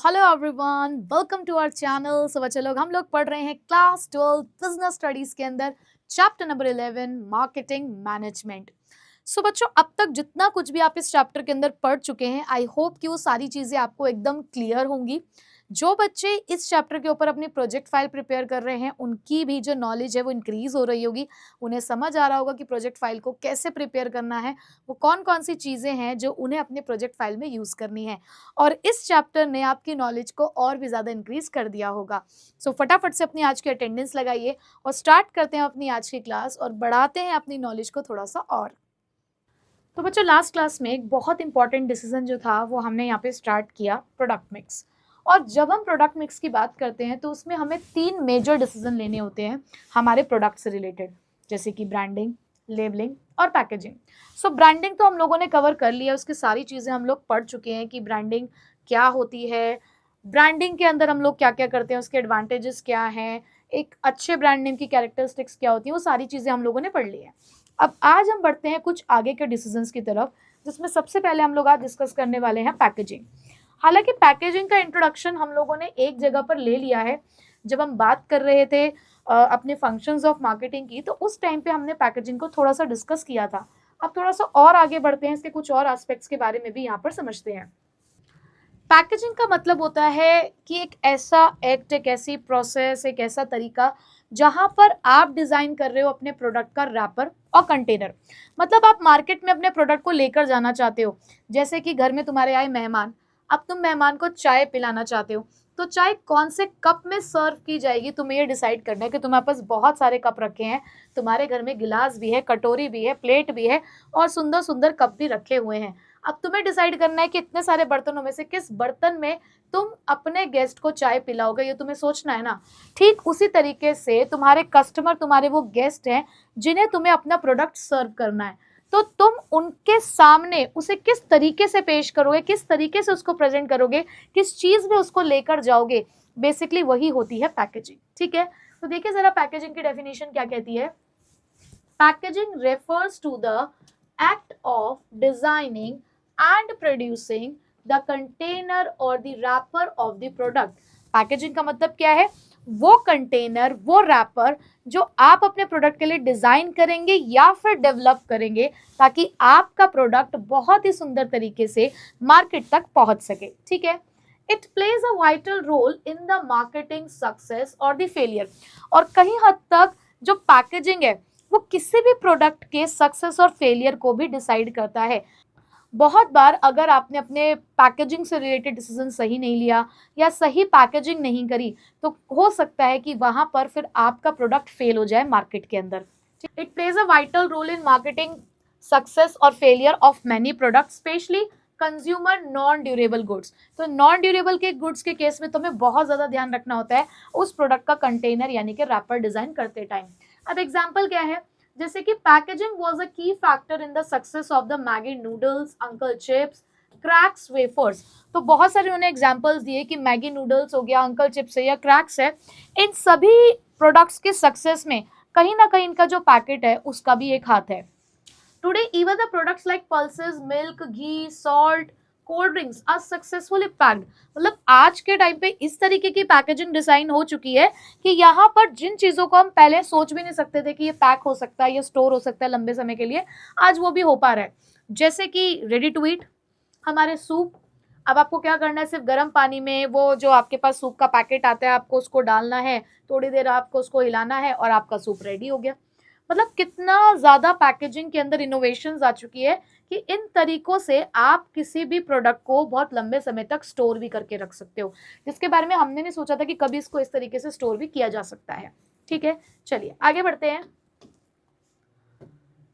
Hello everyone, welcome to our channel. So बच्चे लोग, हम लोग पढ़ रहे हैं क्लास 12 बिजनेस स्टडीज के अंदर चैप्टर नंबर 11 मार्केटिंग मैनेजमेंट। सो बच्चों, अब तक जितना कुछ भी आप इस चैप्टर के अंदर पढ़ चुके हैं, आई होप कि वो सारी चीज़ें आपको एकदम क्लियर होंगी। जो बच्चे इस चैप्टर के ऊपर अपनी प्रोजेक्ट फाइल प्रिपेयर कर रहे हैं, उनकी भी जो नॉलेज है वो इंक्रीज हो रही होगी। उन्हें समझ आ रहा होगा कि प्रोजेक्ट फाइल को कैसे प्रिपेयर करना है, वो कौन कौन सी चीज़ें हैं जो उन्हें अपने प्रोजेक्ट फाइल में यूज़ करनी है। और इस चैप्टर ने आपकी नॉलेज को और भी ज़्यादा इंक्रीज कर दिया होगा। सो फटाफट से अपनी आज की अटेंडेंस लगाइए और स्टार्ट करते हैं अपनी आज की क्लास और बढ़ाते हैं अपनी नॉलेज को थोड़ा सा और। तो बच्चों, लास्ट क्लास में एक बहुत इंपॉर्टेंट डिसीजन जो था वो हमने यहाँ पे स्टार्ट किया, प्रोडक्ट मिक्स। और जब हम प्रोडक्ट मिक्स की बात करते हैं तो उसमें हमें 3 मेजर डिसीजन लेने होते हैं हमारे प्रोडक्ट से रिलेटेड, जैसे कि ब्रांडिंग, लेबलिंग और पैकेजिंग। सो ब्रांडिंग तो हम लोगों ने कवर कर लिया, उसकी सारी चीज़ें हम लोग पढ़ चुके हैं कि ब्रांडिंग क्या होती है, ब्रांडिंग के अंदर हम लोग क्या क्या करते हैं, उसके एडवांटेजेस क्या हैं, एक अच्छे ब्रांड नेम की कैरेक्टरिस्टिक्स क्या होती हैं, वो सारी चीज़ें हम लोगों ने पढ़ ली है। अब आज हम बढ़ते हैं कुछ आगे के डिसीजंस की तरफ, जिसमें सबसे पहले हम लोग आज डिस्कस करने वाले हैं पैकेजिंग। हालांकि पैकेजिंग का इंट्रोडक्शन हम लोगों ने एक जगह पर ले लिया है, जब हम बात कर रहे थे अपने फंक्शंस ऑफ मार्केटिंग की, तो उस टाइम पे हमने पैकेजिंग को थोड़ा सा डिस्कस किया था। अब थोड़ा सा और आगे बढ़ते हैं, इसके कुछ और एस्पेक्ट्स के बारे में भी यहाँ पर समझते हैं। पैकेजिंग का मतलब होता है कि एक ऐसा एक्ट, एक ऐसी प्रोसेस, एक ऐसा तरीका जहां पर आप डिजाइन कर रहे हो अपने प्रोडक्ट का रैपर और कंटेनर। मतलब आप मार्केट में अपने प्रोडक्ट को लेकर जाना चाहते हो। जैसे कि घर में तुम्हारे आए मेहमान, अब तुम मेहमान को चाय पिलाना चाहते हो, तो चाय कौन से कप में सर्व की जाएगी तुम्हें ये डिसाइड करना है। कि तुम्हारे पास बहुत सारे कप रखे हैं, तुम्हारे घर में गिलास भी है, कटोरी भी है, प्लेट भी है और सुंदर सुंदर कप भी रखे हुए हैं। अब तुम्हें डिसाइड करना है कि इतने सारे बर्तनों में से किस बर्तन में तुम अपने गेस्ट को चाय पिलाओगे, ये तुम्हें सोचना है ना। ठीक उसी तरीके से तुम्हारे कस्टमर, तुम्हारे वो गेस्ट हैं जिन्हें तुम्हें अपना प्रोडक्ट सर्व करना है, तो तुम उनके सामने उसे किस तरीके से पेश करोगे, किस तरीके से उसको प्रेजेंट करोगे, किस चीज में उसको लेकर जाओगे, बेसिकली वही होती है पैकेजिंग। ठीक है, तो देखिए जरा पैकेजिंग की डेफिनेशन क्या कहती है। Packaging refers to the act of designing and producing the container or the wrapper of the product। Packaging का मतलब क्या है, वो कंटेनर, वो रैपर जो आप अपने प्रोडक्ट के लिए डिजाइन करेंगे या फिर डेवलप करेंगे, ताकि आपका प्रोडक्ट बहुत ही सुंदर तरीके से मार्केट तक पहुंच सके। ठीक है, it plays a vital role in the marketing success और द फेलियर। और कहीं हद तक जो पैकेजिंग है वो किसी भी प्रोडक्ट के सक्सेस और फेलियर को भी डिसाइड करता है। बहुत बार अगर आपने अपने पैकेजिंग से रिलेटेड डिसीजन सही नहीं लिया या सही पैकेजिंग नहीं करी, तो हो सकता है कि वहां पर फिर आपका प्रोडक्ट फेल हो जाए मार्केट के अंदर। It plays a vital role in marketing success और failure of many product, specially consumer non durable goods. तो नॉन ड्यूरेबल के गुड्स के केस में तुम्हें बहुत ज्यादा ध्यान रखना होता है उस प्रोडक्ट का कंटेनर यानी कि रैपर डिजाइन करते टाइम। अब एग्जाम्पल क्या है, जैसे कि पैकेजिंग वाज अ की factor in the success of the Maggi noodles, uncle chips, cracks, wafers. तो बहुत सारे उन्होंने एग्जांपल्स दिए कि मैगी नूडल्स हो गया, अंकल चिप्स है या क्रैक्स है, इन सभी प्रोडक्ट्स के सक्सेस में कहीं ना कहीं इनका जो पैकेट है उसका भी एक हाथ है। Today even the products like pulses, milk, ghee, salt, cold drinks are successfully packed. मतलब आज के टाइम पे इस तरीके की पैकेजिंग डिजाइन हो चुकी है कि यहाँ पर जिन चीजों को हम पहले सोच भी नहीं सकते थे कि ये पैक हो सकता है, ये स्टोर हो सकता है लंबे समय के लिए, आज वो भी हो पा रहा है। जैसे कि रेडी टू ईट हमारे सूप। अब आपको क्या करना है, सिर्फ गर्म पानी में वो जो आपके पास सूप का पैकेट आता है आपको उसको डालना है, थोड़ी देर आपको उसको हिलाना है और आपका सूप रेडी हो गया। मतलब कितना ज्यादा पैकेजिंग के अंदर इनोवेशंस आ चुकी है कि इन तरीकों से आप किसी भी प्रोडक्ट को बहुत लंबे समय तक स्टोर भी करके रख सकते हो, जिसके बारे में हमने नहीं सोचा था कि कभी इसको इस तरीके से स्टोर भी किया जा सकता है। ठीक है, चलिए आगे बढ़ते हैं।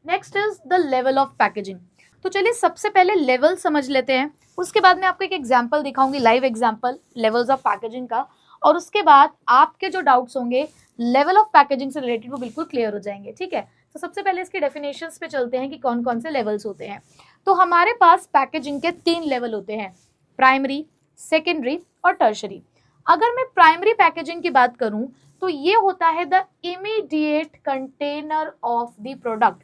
Next is the level of packaging. तो चलिए सबसे पहले लेवल समझ लेते हैं, उसके बाद मैं आपको एक एग्जाम्पल दिखाऊंगी, live example levels of packaging का, और उसके बाद आपके जो डाउट्स होंगे लेवल ऑफ पैकेजिंग से रिलेटेड वो बिल्कुल क्लियर हो जाएंगे। ठीक है, तो सबसे पहले इसके डेफिनेशंस पे चलते हैं कि कौन कौन से लेवल्स होते हैं। तो हमारे पास पैकेजिंग के 3 लेवल होते हैं, प्राइमरी, सेकेंडरी और टर्शरी। अगर मैं प्राइमरी पैकेजिंग की बात करूं तो ये होता है the immediate container of the product.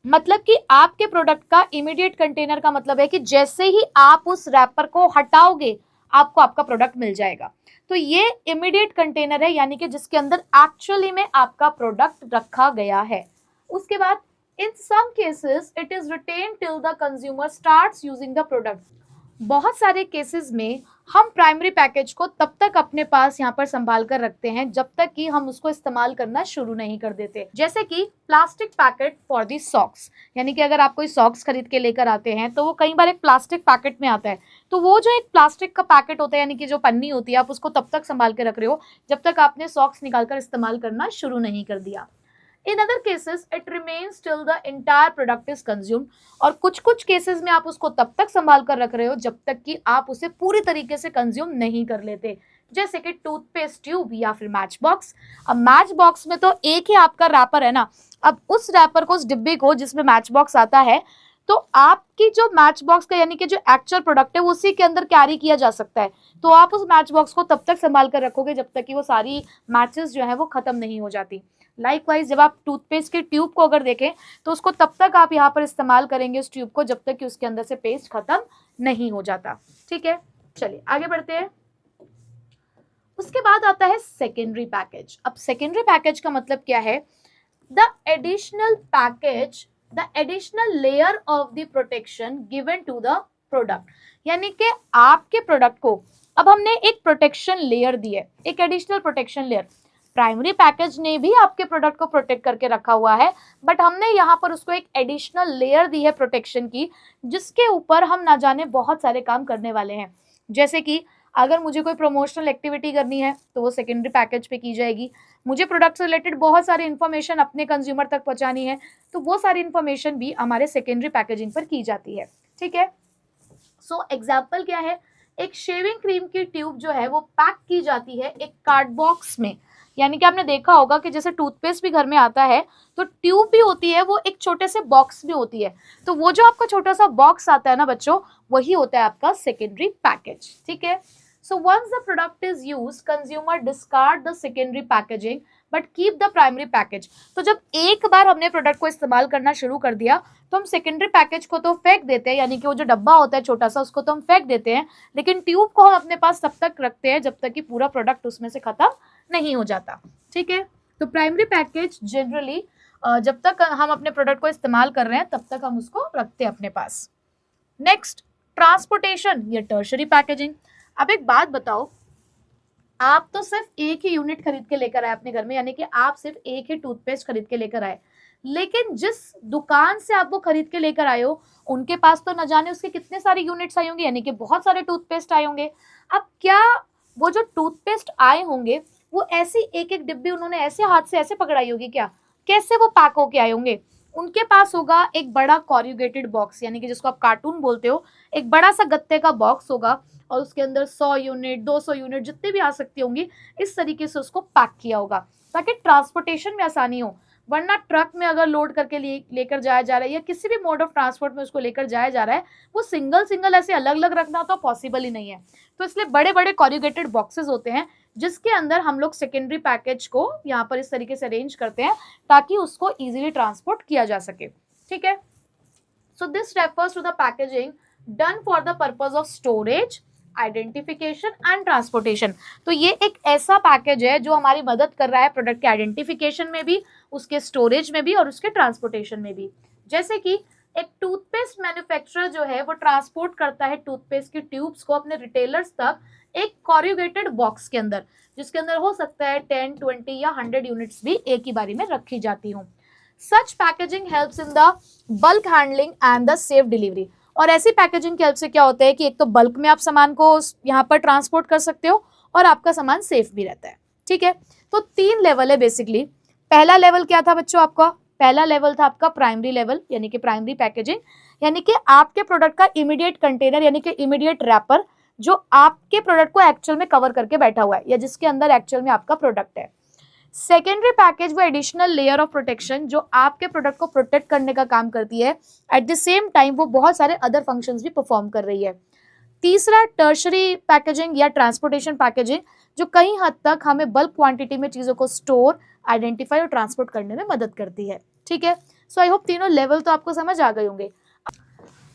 मतलब कि आपके प्रोडक्ट का इमीडिएट कंटेनर का मतलब है कि जैसे ही आप उस रैपर को हटाओगे आपको आपका प्रोडक्ट मिल जाएगा। तो ये इमीडिएट कंटेनर है, यानी कि जिसके अंदर एक्चुअली में आपका प्रोडक्ट रखा गया है। उसके बाद in some cases it is retained till the consumer starts using the product. बहुत सारे केसेस में हम प्राइमरी पैकेज को तब तक अपने पास यहाँ पर संभाल कर रखते हैं जब तक कि हम उसको इस्तेमाल करना शुरू नहीं कर देते। जैसे कि plastic packet for the socks, यानी कि अगर आप कोई सॉक्स खरीद के लेकर आते हैं तो वो कई बार एक प्लास्टिक पैकेट में आता है। तो वो जो एक प्लास्टिक का पैकेट होता है, यानी कि जो पन्नी होती है, आप उसको तब तक संभाल के रख रहे हो जब तक आपने सॉक्स निकालकर इस्तेमाल करना शुरू नहीं कर दिया। In other cases, it remains till the entire product is consumed। और कुछ कुछ केसेस में आप उसको तब तक संभाल कर रख रहे हो जब तक कि आप उसे पूरी तरीके से कंज्यूम नहीं कर लेते। जैसे कि टूथपेस्ट ट्यूब या फिर मैच बॉक्स। अब मैच बॉक्स में तो एक ही आपका रैपर है ना, अब उस रैपर को, उस डिब्बे को जिसमें मैच बॉक्स आता है, तो आपकी जो मैच बॉक्स का यानी कि जो एक्चुअल प्रोडक्ट है उसी के अंदर कैरी किया जा सकता है। तो आप उस मैच बॉक्स को तब तक संभाल कर रखोगे जब तक कि वो सारी मैचेस जो है वो खत्म नहीं हो जाती। लाइकवाइज जब आप टूथपेस्ट के ट्यूब को अगर देखें तो उसको तब तक आप यहाँ पर इस्तेमाल करेंगे उस ट्यूब को जब तक कि उसके अंदर से पेस्ट खत्म नहीं हो जाता। ठीक है, चलिए आगे बढ़ते हैं। उसके बाद आता है सेकेंडरी पैकेज। अब सेकेंडरी पैकेज का मतलब क्या है? The additional package, the additional layer of the protection given to the product. यानी कि आपके प्रोडक्ट को अब हमने एक प्रोटेक्शन लेयर दी है, एक additional protection layer. Primary package ने भी आपके प्रोडक्ट को प्रोटेक्ट करके रखा हुआ है, बट हमने यहाँ पर उसको एक एडिशनल लेयर दी है प्रोटेक्शन की, जिसके ऊपर हम ना जाने बहुत सारे काम करने वाले हैं। जैसे कि अगर मुझे कोई प्रमोशनल एक्टिविटी करनी है तो वो सेकेंडरी पैकेज पे की जाएगी। मुझे प्रोडक्ट से रिलेटेड बहुत सारी इन्फॉर्मेशन अपने कंज्यूमर तक पहुंचानी है तो वो सारी इन्फॉर्मेशन भी हमारे सेकेंडरी पैकेजिंग पर की जाती है। ठीक है, सो एग्जाम्पल क्या है? एक शेविंग क्रीम की ट्यूब जो है वो पैक की जाती है एक कार्ड बॉक्स में। यानी कि आपने देखा होगा कि जैसे टूथपेस्ट भी घर में आता है तो ट्यूब भी होती है, वो एक छोटे से बॉक्स में होती है। तो वो जो आपका छोटा सा बॉक्स आता है ना बच्चों, वही होता है आपका सेकेंडरी पैकेज। ठीक है, so once the product is used, consumer discard the secondary packaging but keep the primary package. तो जब एक बार हमने प्रोडक्ट को इस्तेमाल करना शुरू कर दिया तो हम सेकेंडरी पैकेज को तो फेंक देते हैं, यानी कि वो जो डब्बा होता है छोटा सा उसको तो हम फेंक देते हैं, लेकिन ट्यूब को हम अपने पास तब तक रखते हैं जब तक कि पूरा प्रोडक्ट उसमें से खत्म नहीं हो जाता। ठीक है, तो प्राइमरी पैकेज जनरली जब तक हम अपने प्रोडक्ट को इस्तेमाल कर रहे हैं तब तक हम उसको रखते हैं अपने पास। नेक्स्ट, ट्रांसपोर्टेशन या टर्शरी पैकेजिंग। अब एक बात बताओ, आप तो सिर्फ एक ही यूनिट खरीद के लेकर आए अपने घर में, यानी कि आप सिर्फ एक ही टूथपेस्ट खरीद के लेकर आए, लेकिन जिस दुकान से आप वो खरीद के लेकर आए हो उनके पास तो न जाने उसके कितने सारे यूनिट्स आए होंगे, यानी कि बहुत सारे टूथपेस्ट आए होंगे। अब क्या वो जो टूथपेस्ट आए होंगे वो ऐसी एक एक डिब्बी उन्होंने ऐसे हाथ से ऐसे पकड़ाई होगी क्या? कैसे वो पैक होके आए होंगे? उनके पास होगा एक बड़ा कॉर्रुगेटेड बॉक्स, यानी कि जिसको आप कार्टून बोलते हो, एक बड़ा सा गत्ते का बॉक्स होगा और उसके अंदर 100 यूनिट 200 यूनिट जितने भी आ सकती होंगी इस तरीके से उसको पैक किया होगा ताकि ट्रांसपोर्टेशन में आसानी हो। वरना ट्रक में अगर लोड करके लेकर जाया जा रहा है या किसी भी मोड ऑफ ट्रांसपोर्ट में उसको लेकर जाया जा रहा है, वो सिंगल सिंगल ऐसे अलग अलग रखना तो पॉसिबल ही नहीं है। तो इसलिए बड़े बड़े कॉर्रुगेटेड बॉक्सेस होते हैं जिसके अंदर हम लोग सेकेंडरी पैकेज को यहाँ पर इस तरीके से अरेंज करते हैं ताकि उसको इजीली ट्रांसपोर्ट किया जा सके। ठीक है, so this refers to the packaging done for the purpose of storage, identification and transportation. तो ये एक ऐसा पैकेज है जो हमारी मदद कर रहा है प्रोडक्ट के आइडेंटिफिकेशन में भी, उसके स्टोरेज में भी और उसके ट्रांसपोर्टेशन में भी। जैसे कि एक टूथपेस्ट मैन्युफैक्चरर जो है वो ट्रांसपोर्ट करता है टूथपेस्ट की ट्यूब्स को अपने रिटेलर्स तक एक कॉर्रुगेटेड बॉक्स के अंदर, जिसके अंदर हो सकता है 10, 20 या 100 यूनिट्स भी एक ही बारी में रखी जाती हूँ। Such packaging helps in the bulk handling and the safe delivery. और ऐसी पैकेजिंग की हेल्प से क्या होता है कि एक तो बल्क में आप सामान को यहाँ पर ट्रांसपोर्ट कर सकते हो और आपका सामान सेफ भी रहता है। ठीक है, तो 3 लेवल है बेसिकली। पहला लेवल क्या था बच्चों आपका? पहला लेवल था आपका प्राइमरी लेवल, यानी कि प्राइमरी पैकेजिंग, यानी कि आपके प्रोडक्ट का इमीडिएट कंटेनर यानी कि इमीडिएट रैपर जो आपके प्रोडक्ट को एक्चुअल में कवर करके बैठा हुआ है या जिसके अंदर एक्चुअल में आपका प्रोडक्ट है। सेकेंडरी पैकेज वो एडिशनल लेयर ऑफ प्रोटेक्शन जो आपके प्रोडक्ट को प्रोटेक्ट करने का काम करती है, एट द सेम टाइम वो बहुत सारे अदर फंक्शंस भी परफॉर्म कर रही है। तीसरा टर्शरी पैकेजिंग या ट्रांसपोर्टेशन पैकेजिंग, जो कई हद तक हमें बल्क क्वांटिटी में चीजों को स्टोर, आइडेंटिफाई और ट्रांसपोर्ट करने में मदद करती है। ठीक है, सो आई होप तीनों लेवल तो आपको समझ आ गए होंगे।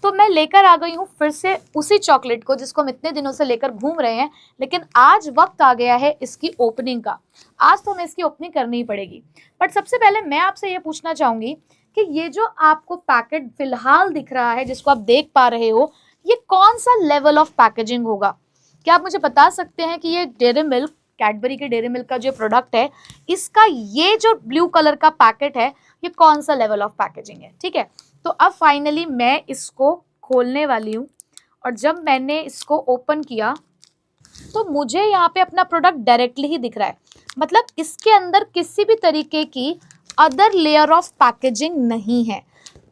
तो मैं लेकर आ गई हूँ फिर से उसी चॉकलेट को जिसको हम इतने दिनों से लेकर घूम रहे हैं, लेकिन आज वक्त आ गया है इसकी ओपनिंग का। आज तो हमें इसकी ओपनिंग करनी ही पड़ेगी। बट सबसे पहले मैं आपसे ये पूछना चाहूंगी कि ये जो आपको पैकेट फिलहाल दिख रहा है, जिसको आप देख पा रहे हो, ये कौन सा लेवल ऑफ पैकेजिंग होगा? क्या आप मुझे बता सकते हैं कि ये डेयरी मिल्क, कैडबरी के डेयरी मिल्क का जो प्रोडक्ट है, इसका ये जो ब्लू कलर का पैकेट है, ये कौन सा लेवल ऑफ पैकेजिंग है? ठीक है, तो अब फाइनली मैं इसको खोलने वाली हूँ, और जब मैंने इसको ओपन किया तो मुझे यहाँ पे अपना प्रोडक्ट डायरेक्टली ही दिख रहा है। मतलब इसके अंदर किसी भी तरीके की अदर लेयर ऑफ पैकेजिंग नहीं है।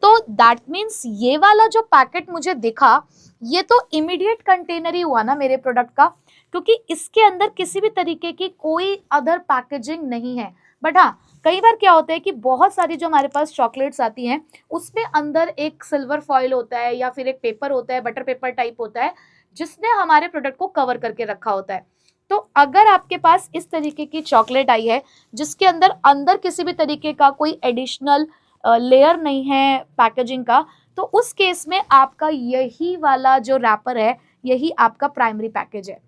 तो दैट मीन्स ये वाला जो पैकेट मुझे दिखा, ये तो इमीडिएट कंटेनर ही हुआ ना मेरे प्रोडक्ट का, क्योंकि इसके अंदर किसी भी तरीके की कोई अदर पैकेजिंग नहीं है। बट हाँ, कई बार क्या होता है कि बहुत सारी जो हमारे पास चॉकलेट्स आती हैं, उसमें अंदर एक सिल्वर फॉइल होता है या फिर एक पेपर होता है, बटर पेपर टाइप होता है, जिसने हमारे प्रोडक्ट को कवर करके रखा होता है। तो अगर आपके पास इस तरीके की चॉकलेट आई है जिसके अंदर किसी भी तरीके का कोई एडिशनल लेयर नहीं है पैकेजिंग का, तो उस केस में आपका यही वाला जो रैपर है, यही आपका प्राइमरी पैकेज है।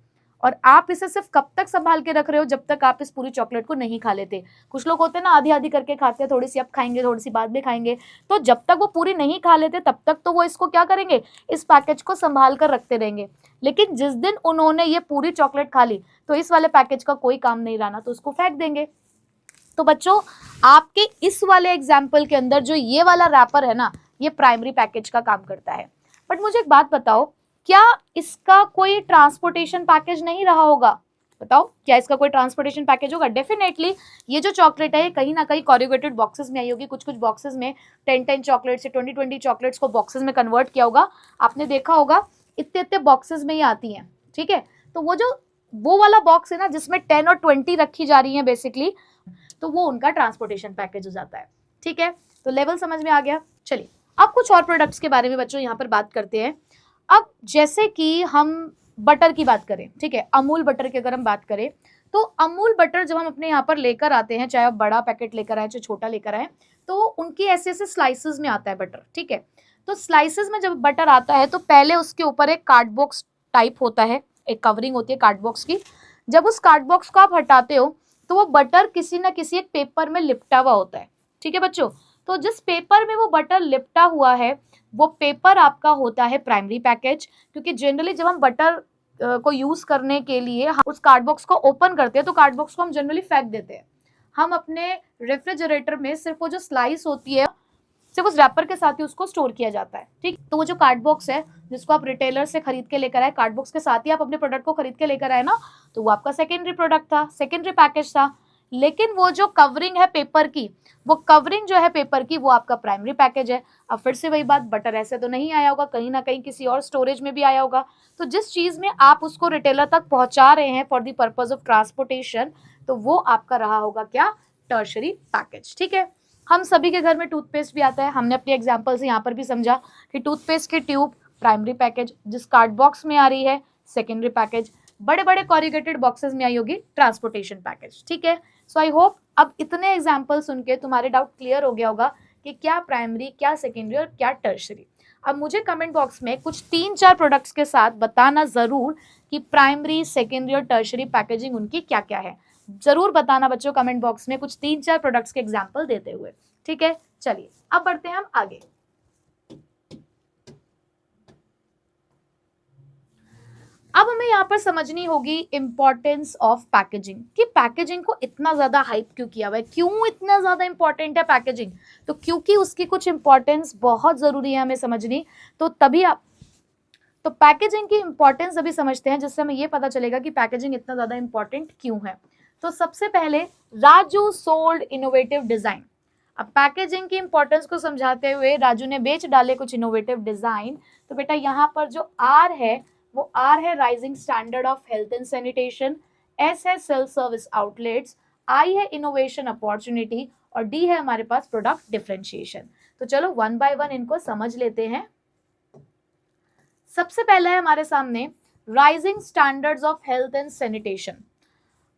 और आप इसे सिर्फ कब तक संभाल के रख रहे हो? जब तक आप इस पूरी चॉकलेट को नहीं खा लेते। कुछ लोग होते हैं ना, आधी आधी करके खाते हैं, थोड़ी सी अब खाएंगे, थोड़ी सी बाद में खाएंगे। तो जब तक वो पूरी नहीं खा लेते तब तक तो वो इसको क्या करेंगे, इस पैकेज को संभाल कर रखते रहेंगे। लेकिन जिस दिन उन्होंने ये पूरी चॉकलेट खा ली तो इस वाले पैकेज का कोई काम नहीं रहा, तो उसको फेंक देंगे। तो बच्चों, आपके इस वाले एग्जाम्पल के अंदर जो ये वाला रैपर है ना, ये प्राइमरी पैकेज का काम करता है। बट मुझे एक बात बताओ, क्या इसका कोई ट्रांसपोर्टेशन पैकेज नहीं रहा होगा? बताओ, क्या इसका कोई ट्रांसपोर्टेशन पैकेज होगा? डेफिनेटली ये जो चॉकलेट है, ये कहीं ना कहीं कॉर्रुगेटेड बॉक्सेस में आई होगी। कुछ कुछ बॉक्सेस में 10-10 चॉकलेट्स या 20-20 चॉकलेट्स को बॉक्सेस में कन्वर्ट किया होगा। आपने देखा होगा इतने इतने बॉक्सेस में ही आती हैं। ठीक है, तो वो वाला बॉक्स है ना जिसमें 10 और 20 रखी जा रही है बेसिकली, तो वो उनका ट्रांसपोर्टेशन पैकेज हो जाता है। ठीक है, तो लेवल समझ में आ गया। चलिए अब कुछ और प्रोडक्ट्स के बारे में बच्चों यहाँ पर बात करते हैं। अब जैसे कि हम बटर की बात करें, ठीक है, अमूल बटर की अगर हम बात करें, तो अमूल बटर जब हम अपने यहाँ पर लेकर आते हैं, चाहे आप बड़ा पैकेट लेकर आए चाहे छोटा लेकर आए, तो उनकी ऐसे ऐसे स्लाइसेस में आता है बटर। ठीक है, तो स्लाइसेस में जब बटर आता है तो पहले उसके ऊपर एक कार्डबॉक्स टाइप होता है, एक कवरिंग होती है कार्डबॉक्स की। जब उस कार्डबॉक्स को आप हटाते हो तो वो बटर किसी ना किसी एक पेपर में लिपटा हुआ होता है। ठीक है बच्चों, तो जिस पेपर में वो बटर लिपटा हुआ है, वो पेपर आपका होता है प्राइमरी पैकेज। क्योंकि जनरली जब हम बटर को यूज करने के लिए उस कार्ड बॉक्स को ओपन करते हैं तो कार्ड बॉक्स को हम जनरली फेंक देते हैं। हम अपने रेफ्रिजरेटर में सिर्फ वो जो स्लाइस होती है, सिर्फ उस रैपर के साथ ही उसको स्टोर किया जाता है। ठीक, तो वो जो कार्ड बॉक्स है जिसको आप रिटेलर से खरीद के लेकर आए, कार्ड बॉक्स के साथ ही आप अपने प्रोडक्ट को खरीद के लेकर आए ना, तो वो आपका सेकेंडरी प्रोडक्ट था, सेकेंडरी पैकेज था। लेकिन वो जो कवरिंग है पेपर की, वो कवरिंग जो है पेपर की, वो आपका प्राइमरी पैकेज है। अब फिर से वही बात, बटर ऐसे तो नहीं आया होगा, कहीं ना कहीं किसी और स्टोरेज में भी आया होगा। तो जिस चीज में आप उसको रिटेलर तक पहुंचा रहे हैं for the purpose of transportation, तो वो आपका रहा होगा क्या, टर्शरी पैकेज। ठीक है, हम सभी के घर में टूथपेस्ट भी आता है। हमने अपने एग्जाम्पल से यहाँ पर भी समझा कि टूथपेस्ट की ट्यूब प्राइमरी पैकेज, जिस कार्ड बॉक्स में आ रही है सेकेंडरी पैकेज, बड़े बड़े कॉरिगेटेड बॉक्सेस में आई होगी ट्रांसपोर्टेशन पैकेज। ठीक है, सो आई होप अब इतने एग्जाम्पल सुन के तुम्हारे डाउट क्लियर हो गया होगा कि क्या प्राइमरी, क्या सेकेंडरी और क्या टर्शरी। अब मुझे कमेंट बॉक्स में कुछ 3-4 प्रोडक्ट्स के साथ बताना जरूर कि प्राइमरी, सेकेंडरी और टर्शरी पैकेजिंग उनकी क्या क्या है। जरूर बताना बच्चों कमेंट बॉक्स में कुछ 3-4 प्रोडक्ट्स के एग्जाम्पल देते हुए। ठीक है, चलिए अब बढ़ते हैं हम आगे। अब हमें यहाँ पर समझनी होगी इंपॉर्टेंस ऑफ पैकेजिंग, कि पैकेजिंग को इतना ज्यादा हाइप क्यों किया हुआ है, क्यों इतना ज्यादा इंपॉर्टेंट है पैकेजिंग। तो क्योंकि उसकी कुछ इंपॉर्टेंस बहुत जरूरी है हमें समझनी। तो तभी आप तो पैकेजिंग की इंपॉर्टेंस अभी समझते हैं, जिससे हमें ये पता चलेगा कि पैकेजिंग इतना ज्यादा इंपॉर्टेंट क्यों है। तो सबसे पहले राजू सोल्ड इनोवेटिव डिजाइन। अब पैकेजिंग की इंपॉर्टेंस को समझाते हुए राजू ने बेच डाले कुछ इनोवेटिव डिजाइन। तो बेटा यहाँ पर जो आर है, वो आर है rising standard of health and sanitation, S है सेल्फ सर्विस आउटलेट्स, आई है इनोवेशन अपॉर्चुनिटी और डी है हमारे पास प्रोडक्ट डिफरेंशिएशन। तो चलो वन बाय वन इनको समझ लेते हैं। सबसे पहला है हमारे सामने rising standards of health and sanitation.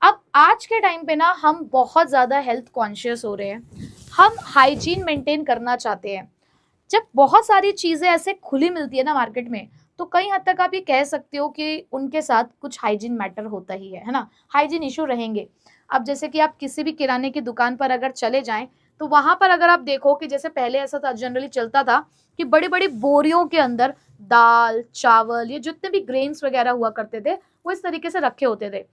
अब आज के टाइम पे ना हम बहुत ज़्यादा हेल्थ कॉन्शियस हो रहे हैं, हम हाइजीन मेंटेन करना चाहते हैं। जब बहुत सारी चीज़ें ऐसे खुली मिलती है ना मार्केट में, तो कई हद तक आप ये कह सकते हो कि उनके साथ कुछ हाइजीन मैटर होता ही है ना, हाइजीन इशू रहेंगे। अब जैसे कि आप किसी भी किराने की दुकान पर अगर चले जाएं, तो वहाँ पर अगर आप देखो कि जैसे पहले ऐसा था, जनरली चलता था कि बड़ी बड़ी बोरियों के अंदर दाल चावल ये जितने भी ग्रेन्स वगैरह हुआ करते थे वो इस तरीके से रखे होते थे।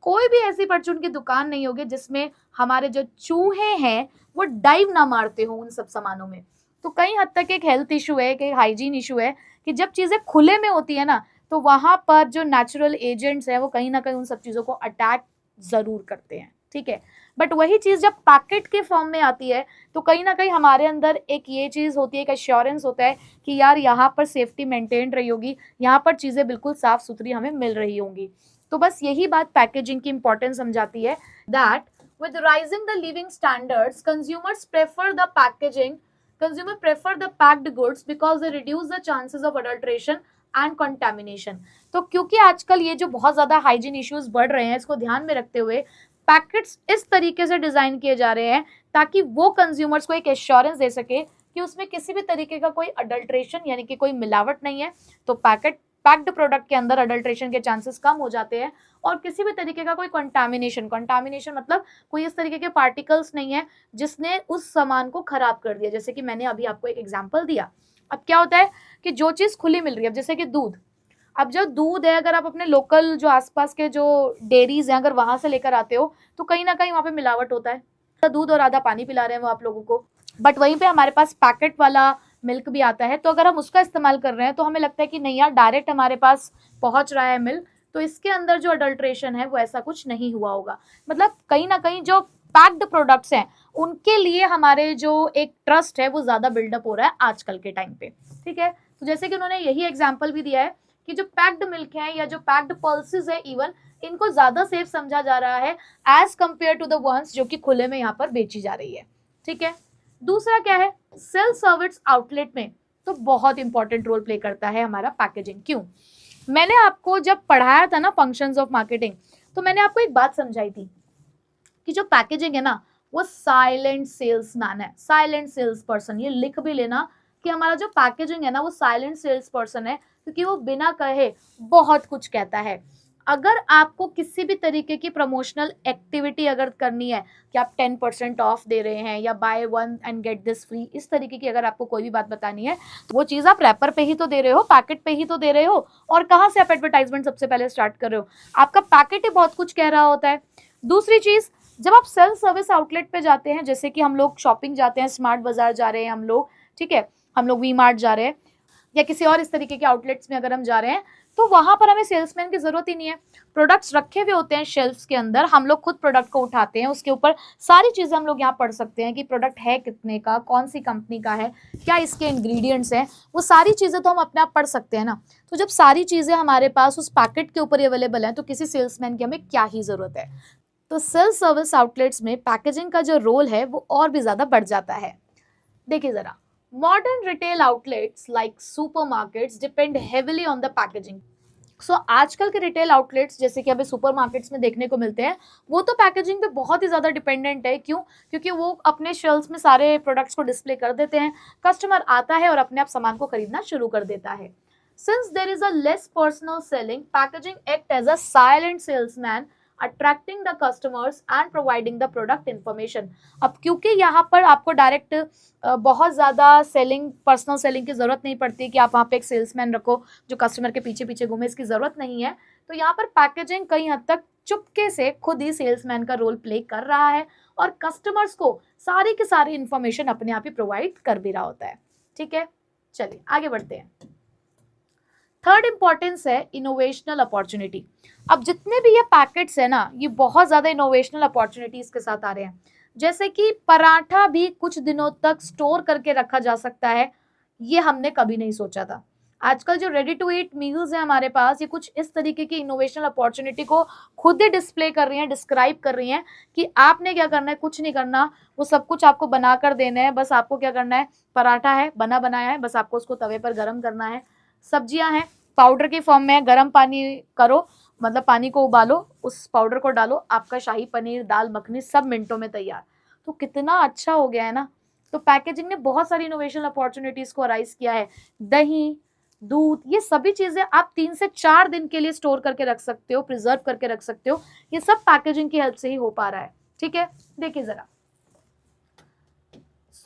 कोई भी ऐसी परचून की दुकान नहीं होगी जिसमें हमारे जो चूहे हैं वो डाइव ना मारते हो उन सब सामानों में। तो कई हद तक एक हेल्थ इशू है, एक हाइजीन इशू है कि जब चीज़ें खुले में होती है ना, तो वहाँ पर जो नेचुरल एजेंट्स हैं वो कहीं ना कहीं उन सब चीज़ों को अटैक ज़रूर करते हैं, ठीक है। बट वही चीज़ जब पैकेट के फॉर्म में आती है तो कहीं ना कहीं हमारे अंदर एक ये चीज़ होती है, एक एश्योरेंस होता है कि यार यहाँ पर सेफ्टी मेंटेन रही होगी, यहाँ पर चीज़ें बिल्कुल साफ़ सुथरी हमें मिल रही होंगी। तो बस यही बात पैकेजिंग की इंपॉर्टेंस समझाती है that with rising the living standards consumer prefer the packed goods because they reduce the chances of adulteration and contamination। तो क्योंकि आजकल ये जो बहुत ज़्यादा हाइजीन इश्यूज बढ़ रहे हैं, इसको ध्यान में रखते हुए पैकेट्स इस तरीके से डिज़ाइन किए जा रहे हैं ताकि वो कंज्यूमर्स को एक एश्योरेंस दे सके कि उसमें किसी भी तरीके का कोई अडल्ट्रेशन यानी कि कोई मिलावट नहीं है। तो पैक्ड प्रोडक्ट के अंदर अडल्ट्रेशन के चांसेस कम हो जाते हैं और किसी भी तरीके का कोई कंटामिनेशन मतलब कोई इस तरीके के पार्टिकल्स नहीं है जिसने उस सामान को खराब कर दिया। जैसे कि मैंने अभी आपको एक एग्जांपल दिया। अब क्या होता है कि जो चीज़ खुली मिल रही है, जैसे कि दूध, अब जो दूध है अगर आप अपने लोकल जो आसपास के जो डेयरीज हैं अगर वहां से लेकर आते हो तो कहीं ना कहीं वहां पे मिलावट होता है, दूध और आधा पानी पिला रहे हैं वो आप लोगों को। बट वहीं पे हमारे पास पैकेट वाला मिल्क भी आता है, तो अगर हम उसका इस्तेमाल कर रहे हैं तो हमें लगता है कि नहीं यार डायरेक्ट हमारे पास पहुंच रहा है मिल्क, तो इसके अंदर जो अडल्ट्रेशन है वो ऐसा कुछ नहीं हुआ होगा। मतलब कहीं ना कहीं जो पैक्ड प्रोडक्ट्स हैं उनके लिए हमारे जो एक ट्रस्ट है वो ज़्यादा बिल्डअप हो रहा है आजकल के टाइम पे, ठीक है। तो जैसे कि उन्होंने यही एग्जाम्पल भी दिया है कि जो पैक्ड मिल्क है या जो पैक्ड पल्सेस है इवन इनको ज़्यादा सेफ समझा जा रहा है as compare to the ones जो कि खुले में यहाँ पर बेची जा रही है, ठीक है। दूसरा क्या है, सेल्फ सर्विस आउटलेट में तो बहुत इंपॉर्टेंट रोल प्ले करता है हमारा पैकेजिंग। क्यों? मैंने आपको जब पढ़ाया था ना फंक्शंस ऑफ मार्केटिंग, तो मैंने आपको एक बात समझाई थी कि जो पैकेजिंग है ना वो साइलेंट सेल्समैन है, साइलेंट सेल्स पर्सन। ये लिख भी लेना कि हमारा जो पैकेजिंग है ना वो साइलेंट सेल्स पर्सन है, क्योंकि वो बिना कहे बहुत कुछ कहता है। अगर आपको किसी भी तरीके की प्रमोशनल एक्टिविटी अगर करनी है कि आप 10% ऑफ दे रहे हैं या by one and get this free, इस तरीके की अगर आपको कोई भी बात बतानी है तो वो चीज़ आप रैपर पे ही तो दे रहे हो, पैकेट पे ही तो दे रहे हो। और कहाँ से आप एडवर्टाइजमेंट सबसे पहले स्टार्ट कर रहे हो? आपका पैकेट ही बहुत कुछ कह रहा होता है। दूसरी चीज़, जब आप सेल्फ सर्विस आउटलेट पे जाते हैं, जैसे कि हम लोग शॉपिंग जाते हैं, स्मार्ट बाजार जा रहे हैं हम लोग, ठीक है, हम लोग वी मार्ट जा रहे हैं या किसी और इस तरीके के आउटलेट्स में अगर हम जा रहे हैं, तो वहां पर हमें सेल्समैन की जरूरत ही नहीं है। प्रोडक्ट्स रखे हुए होते हैं शेल्फ्स के अंदर, हम लोग खुद प्रोडक्ट को उठाते हैं, उसके ऊपर सारी चीजें हम लोग यहाँ पढ़ सकते हैं कि प्रोडक्ट है कितने का, कौन सी कंपनी का है, क्या इसके इंग्रेडिएंट्स हैं, वो सारी चीजें तो हम अपने आप पढ़ सकते हैं ना। तो जब सारी चीजें हमारे पास उस पैकेट के ऊपर अवेलेबल है तो किसी सेल्समैन की हमें क्या ही जरूरत है। तो सेल्फ सर्विस आउटलेट्स में पैकेजिंग का जो रोल है वो और भी ज्यादा बढ़ जाता है। देखिए जरा, modern retail outlets like supermarkets depend heavily on the packaging। सो आजकल के रिटेल आउटलेट्स जैसे कि अभी सुपरमार्केट्स में देखने को मिलते हैं, वो तो पैकेजिंग पे बहुत ही ज़्यादा डिपेंडेंट है। क्यों? क्योंकि वो अपने शेल्फ्स में सारे प्रोडक्ट्स को डिस्प्ले कर देते हैं, कस्टमर आता है और अपने आप सामान को खरीदना शुरू कर देता है। Since there is a less personal selling, packaging act as a silent salesman, attracting the customers and providing the product information. अब क्योंकि यहाँ पर आपको डायरेक्ट बहुत ज़्यादा सेलिंग, पर्सनल सेलिंग की ज़रूरत नहीं पड़ती कि आप वहाँ पे एक सेल्समैन रखो जो कस्टमर के पीछे पीछे घूमे, इसकी ज़रूरत नहीं है। तो यहाँ पर पैकेजिंग कई हद तक चुपके से खुद ही सेल्समैन का रोल प्ले कर रहा है और कस्टमर्स को सारी की सारी इन्फॉर्मेशन अपने आप ही प्रोवाइड कर भी रहा होता है, ठीक है। चलिए आगे बढ़ते हैं। थर्ड इंपॉर्टेंस है इनोवेशनल अपॉर्चुनिटी। अब जितने भी ये पैकेट्स है ना, ये बहुत ज़्यादा इनोवेशनल अपॉर्चुनिटीज़ के साथ आ रहे हैं। जैसे कि पराठा भी कुछ दिनों तक स्टोर करके रखा जा सकता है, ये हमने कभी नहीं सोचा था। आजकल जो रेडी टू ईट मील्स है हमारे पास, ये कुछ इस तरीके की इनोवेशनल अपॉर्चुनिटी को खुद ही डिस्प्ले कर रही हैं, डिस्क्राइब कर रही हैं कि आपने क्या करना है, कुछ नहीं करना, वो सब कुछ आपको बना कर देना है। बस आपको क्या करना है, पराठा है बना बनाया है, बस आपको उसको तवे पर गर्म करना है। सब्जियां हैं पाउडर की फॉर्म में, गर्म पानी करो, मतलब पानी को उबालो, उस पाउडर को डालो, आपका शाही पनीर, दाल मखनी सब मिनटों में तैयार। तो कितना अच्छा हो गया है ना। तो पैकेजिंग ने बहुत सारी इनोवेशनल अपॉर्चुनिटीज को अराइज किया है। दही, दूध, ये सभी चीजें आप 3 से 4 दिन के लिए स्टोर करके रख सकते हो, प्रिजर्व करके रख सकते हो। ये सब पैकेजिंग की हेल्प से ही हो पा रहा है। ठीक है, देखिए जरा।